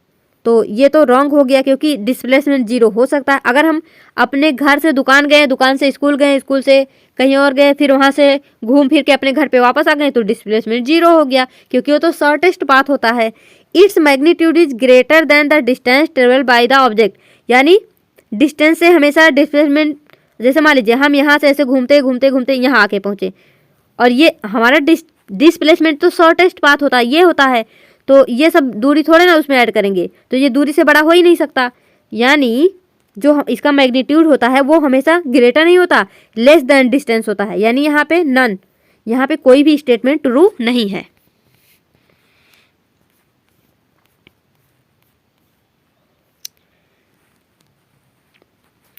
तो ये तो रॉन्ग हो गया, क्योंकि डिस्प्लेसमेंट जीरो हो सकता है। अगर हम अपने घर से दुकान गए, दुकान से स्कूल गए, स्कूल से कहीं और गए, फिर वहाँ से घूम फिर के अपने घर पे वापस आ गए तो डिस्प्लेसमेंट जीरो हो गया, क्योंकि वो तो शॉर्टेस्ट पाथ होता है। Its magnitude is greater than the distance travel by the object, यानी डिस्टेंस से हमेशा डिस्प्लेसमेंट, जैसे मान लीजिए हम यहाँ से ऐसे घूमते घूमते घूमते यहाँ आके पहुँचे और ये हमारा डिस्प्लेसमेंट तो शॉर्टेस्ट पाथ होता है, ये होता है, तो ये सब दूरी थोड़े ना उसमें ऐड करेंगे, तो ये दूरी से बड़ा हो ही नहीं सकता। यानी जो इसका मैग्नीट्यूड होता है वो हमेशा ग्रेटर नहीं होता, लेस देन डिस्टेंस होता है, यानी यहाँ पे नन, यहाँ पे कोई भी स्टेटमेंट ट्रू नहीं है।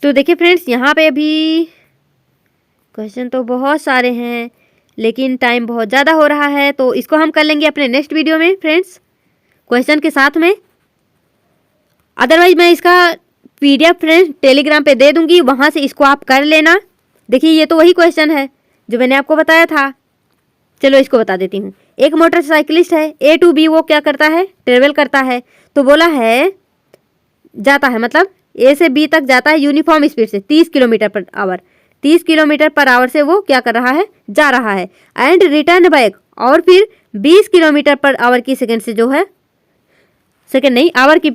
तो देखिए फ्रेंड्स यहाँ पे अभी क्वेश्चन तो बहुत सारे हैं, लेकिन टाइम बहुत ज़्यादा हो रहा है, तो इसको हम कर लेंगे अपने नेक्स्ट वीडियो में फ्रेंड्स, क्वेश्चन के साथ में। अदरवाइज मैं इसका PDF फ्रेंड्स टेलीग्राम पे दे दूंगी, वहाँ से इसको आप कर लेना। देखिए ये तो वही क्वेश्चन है जो मैंने आपको बताया था। चलो इसको बता देती हूँ। एक मोटरसाइकिलिस्ट है, A to B वो क्या करता है, ट्रेवल करता है। तो बोला है जाता है, मतलब A से B तक जाता है यूनिफॉर्म स्पीड से 30 kilometre per our, 30 kilometre per our से वो क्या कर रहा है, जा रहा है। एंड रिटर्न बैक, और फिर 20 किलोमीटर पर आवर की सेकंड से जो है, सेकंड नहीं आवर की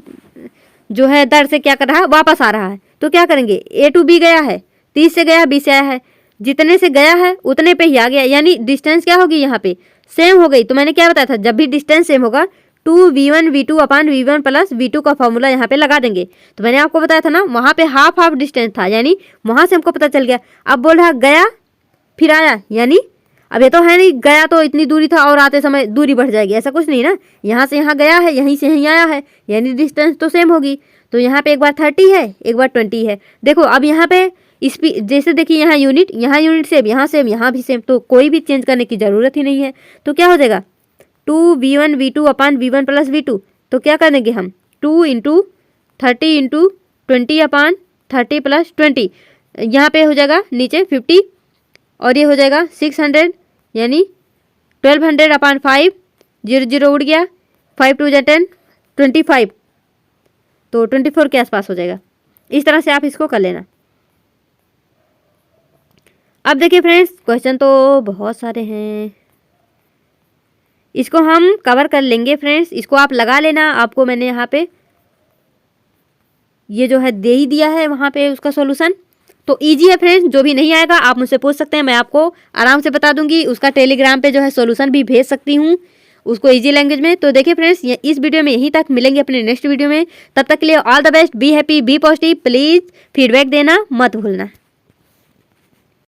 जो है दर से क्या कर रहा है, वापस आ रहा है। तो क्या करेंगे, A to B गया है, 30 से गया, 20 से आया है, जितने से गया है उतने पे ही आ गया, यानी डिस्टेंस क्या होगी यहाँ पे, सेम हो गई। तो मैंने क्या बताया था, जब भी डिस्टेंस सेम होगा 2v1 v2 upon v1 plus v2 का फॉर्मूला यहाँ पे लगा देंगे। तो मैंने आपको बताया था ना, वहाँ पे हाफ डिस्टेंस था, यानी वहाँ से हमको पता चल गया। अब बोल रहा गया फिर आया, यानी अब ये तो है नहीं गया तो इतनी दूरी था और आते समय दूरी बढ़ जाएगी, ऐसा कुछ नहीं ना। यहाँ से यहाँ गया है, यहीं से यहीं आया है, यानी डिस्टेंस तो सेम होगी। तो यहाँ पे एक बार 30 है, एक बार 20 है। देखो अब यहाँ पे स्पीड जैसे देखिए यहाँ यूनिट सेम, यहाँ भी सेम, तो कोई भी चेंज करने की ज़रूरत ही नहीं है। तो क्या हो जाएगा 2v1 v2 अपान v1 प्लस v2। तो क्या कर देंगे हम 2 इंटू 30 इंटू 20 अपान 30 प्लस 20, यहाँ पे हो जाएगा नीचे 50 और ये हो जाएगा 600 यानी 1200 अपान 5, 0 0 उड़ गया, 5 2 10 25, तो 24 के आसपास हो जाएगा। इस तरह से आप इसको कर लेना। अब देखिए फ्रेंड्स क्वेश्चन तो बहुत सारे हैं, इसको हम कवर कर लेंगे फ्रेंड्स। इसको आप लगा लेना, आपको मैंने यहाँ पे ये जो है दे ही दिया है वहाँ पे उसका सॉल्यूशन। तो इजी है फ्रेंड्स, जो भी नहीं आएगा आप मुझसे पूछ सकते हैं, मैं आपको आराम से बता दूंगी। उसका टेलीग्राम पे जो है सॉल्यूशन भी भेज सकती हूँ उसको इजी लैंग्वेज में। तो देखिए फ्रेंड्स इस वीडियो में यहीं तक, मिलेंगे अपने नेक्स्ट वीडियो में। तब तक के लिए all the best, be happy, be positive. Please feedback देना मत भूलना।